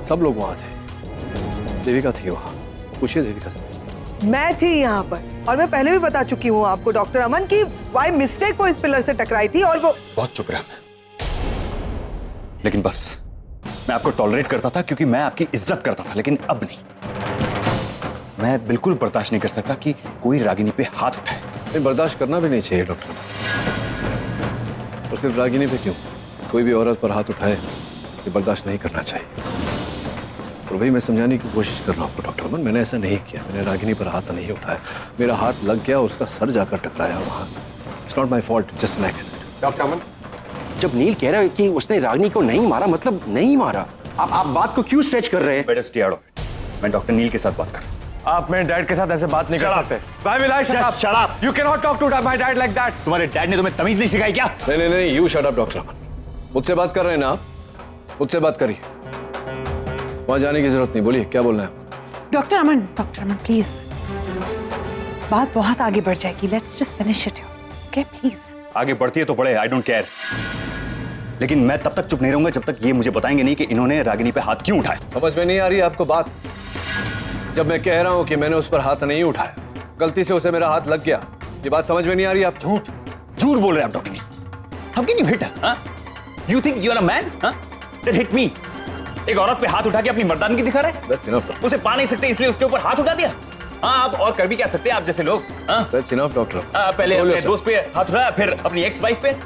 सब लोग वहां थे, देविका थी वहां, पूछिए देविका से। मैं थी यहाँ पर और मैं पहले भी बता चुकी हूँ आपको डॉक्टर अमन की बाय मिस्टेक वो इस पिलर से टकराई थी और वो। बहुत चुप रहा मैं, लेकिन बस मैं आपको टॉलरेट करता था क्योंकि मैं आपकी इज्जत करता था, लेकिन अब नहीं। मैं बिल्कुल बर्दाश्त नहीं कर सकता कि कोई रागिनी पे हाथ उठाए। नहीं, बर्दाश्त करना भी नहीं चाहिए डॉक्टर। और सिर्फ रागिनी पे क्यों, कोई भी औरत पर हाथ उठाए ये बर्दाश्त नहीं करना चाहिए। और वही मैं समझाने की कोशिश कर रहा हूँ आपको डॉक्टर अमन, मैंने ऐसा नहीं किया, मैंने रागिनी पर हाथ नहीं उठाया, मेरा हाथ लग गया और उसका सर जाकर टकराया वहाँ। It's not my fault, just an accident. Doctor Aman, जब नील कह रहा है कि उसने रागिनी को नहीं मारा, मतलब नहीं मारा, आप बात को क्यों स्ट्रेच कर रहे हैं? Better stay out of it. मैं डॉक्टर नील के साथ बात कर रहा हूं। आप मेरे डैड के साथ ऐसे बात नहीं कर सकते। Why will I shut up? Shut up. You cannot talk to my dad like that. तुम्हारे डैड ने तुम्हें तमीज नहीं सिखाई क्या? नहीं नहीं, यू शट अप डॉक्टर अमन। मुझसे बात कर रहे हैं ना आप, मुझसे बात करिए, वहां जाने की जरूरत नहीं। बोलिए क्या बोलना है? डॉक्टर अमन प्लीज, बात बहुत आगे बढ़ जाएगी। Let's just finish it, okay please. आगे बढ़ती है तो बढ़े, आई डोंट केयर, लेकिन मैं तब तक चुप नहीं रहूंगा जब तक ये मुझे बताएंगे नहीं कि इन्होंने रागिनी पे हाथ क्यों उठाया। समझ में नहीं आ रही है आपको बात? जब मैं कह रहा हूं कि मैंने उस पर हाथ नहीं उठाया, गलती से उसे मेरा हाथ लग गया, ये बात समझ में नहीं आ रही? आप झूठ बोल रहे हैं आप doctor Neel. How can you hit her? You think you are a man? That hit me. एक औरत पे हाथ उठा के अपनी मर्दानगी दिखा रहे हैं? That's enough, उसे पा नहीं सकते इसलिए उसके ऊपर हाथ उठा दिया? हाँ, आप और कर भी क्या सकते हैं आप जैसे लोग? That's enough, doctor. पहले अपने दोस्त पे हाथ उठाया, फिर अपनी एक्स वाइफ पे।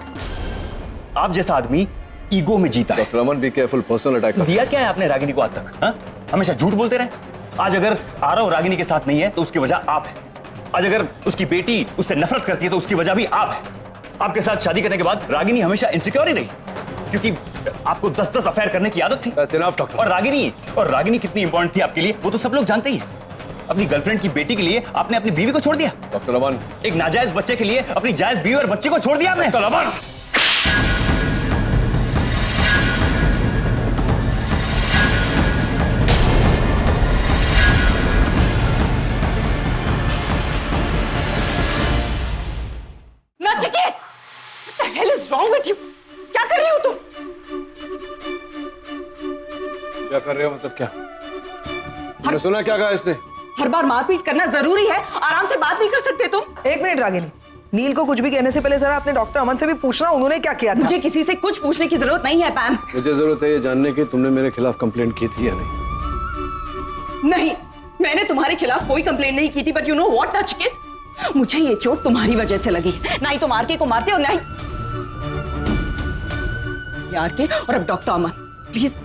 आप जैसा आदमी ईगो में जीता है। Doctor Aman, be careful, personal attack. दिया क्या है आपने रागिनी को आज तक? हमेशा झूठ बोलते रहे। आज अगर आरव रागिनी के साथ नहीं है तो उसकी वजह आप है। आज अगर उसकी बेटी उससे नफरत करती है तो उसकी वजह भी आप है। आपके साथ शादी करने के बाद रागिनी हमेशा इनसिक्योर ही रही क्योंकि आपको 10-10 अफेयर करने की आदत थी। और रागिनी कितनी इंपॉर्टेंट थी आपके लिए वो तो सब लोग जानते ही हैं। अपनी गर्लफ्रेंड की बेटी के लिए आपने अपनी बीवी को छोड़ दिया। डॉक्टर अमन, एक नाजायज बच्चे के लिए अपनी जायज बीवी और बच्चे को छोड़ दिया आपने। Doctor Aman, Nachiket, what the hell is wrong with you? क्या कर रहे हो तुम? क्या कर रहे हो मतलब क्या? मैंने सुना क्या कहा इसने? हर बार मारपीट करना जरूरी है? आराम से बात नहीं कर सकते तुम? एक मिनट रागिनी, नील को कुछ भी कहने से पहले जरा अपने डॉक्टर अमन से भी पूछना उन्होंने क्या किया था। मुझे किसी से कुछ पूछने की जरूरत नहीं है पैम। मुझे जरूरत है ये जानने की तुमने मेरे खिलाफ कंप्लेंट की थी या नहीं? नहीं, मैंने तुम्हारे खिलाफ कोई कंप्लेंट नहीं की थी, but you know what Nachiket, मुझे ये चोट तुम्हारी वजह से लगी। ना ही तुम आरके को मारते और ना ही आरके। और अब डॉक्टर अमन प्लीज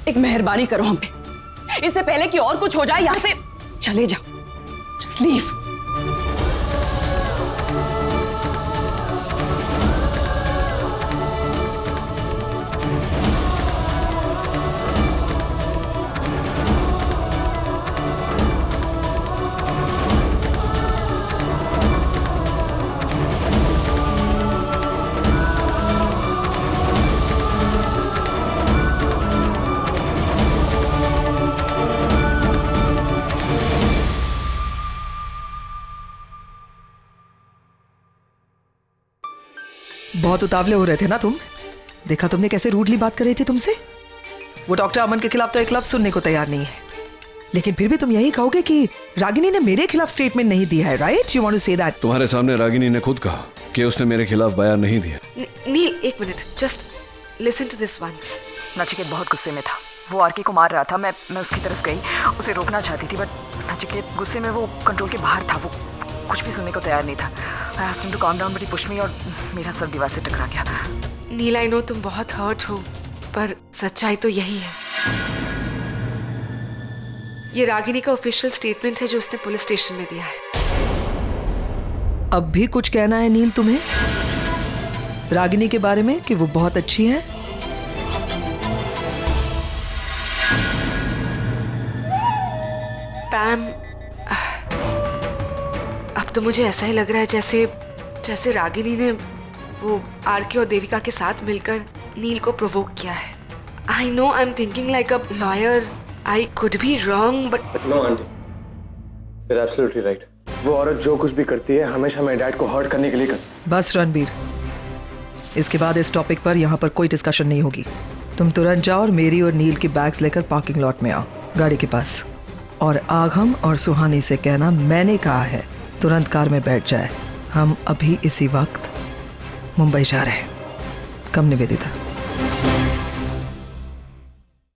एक मेहरबानी करो हम पे, इससे पहले कि और कुछ हो जाए। यहां से चले जाओ, जस्ट लीव। बहुत उतावले हो रहे थे ना तुम? देखा तुमने कैसे रूडली बात कर रही थी तुमसे? वो डॉक्टर अमन के खिलाफ तो एक लफ्ज सुनने को तैयार नहीं है, लेकिन फिर भी तुम यही कहोगे कि रागिनी ने मेरे खिलाफ स्टेटमेंट नहीं दिया है, right? You want to say that? तुम्हारे सामने रागिनी ने खुद कहा कि उसने मेरे खिलाफ बयान नहीं दिया। नील, एक minute, just listen to this once. Nachiket बहुत गुस्से में था, वो आरके को मार रहा था। मैं उसकी तरफ गई, उसे रोकना चाहती थी, बट नचिकेत गुस्से में वो कंट्रोल के बाहर था, वो कुछ भी सुनने को तैयार नहीं था। I asked him to calm down, but he pushed me और मेरा सर दीवार से टकरा गया। नील, आई नो तुम बहुत हर्ट हो, पर सच्चाई तो यही है। ये रागिनी का ऑफिशियल स्टेटमेंट है जो उसने पुलिस स्टेशन में दिया है। अब भी कुछ कहना है नील तुम्हें रागिनी के बारे में कि वो बहुत अच्छी है? पैम, अब तो मुझे ऐसा ही लग रहा है जैसे रागिनी ने वो आरके और देविका के साथ मिलकर नील को प्रोवोक किया है। I know I am thinking like a lawyer, I could be wrong but no aunty, you are absolutely right. वो औरत जो कुछ भी करती है हमेशा मेरे डैड को हर्ट करने के लिए करती है। बस रणबीर, इसके बाद इस टॉपिक पर यहाँ पर कोई डिस्कशन नहीं होगी। तुम तुरंत जाओ और मेरी और नील की बैग्स लेकर पार्किंग लॉट में आओ, गाड़ी के पास। और आगम और सुहानी से कहना मैंने कहा है तुरंत कार में बैठ जाए। हम अभी इसी वक्त मुंबई जा रहे हैं। कम निवेदिता।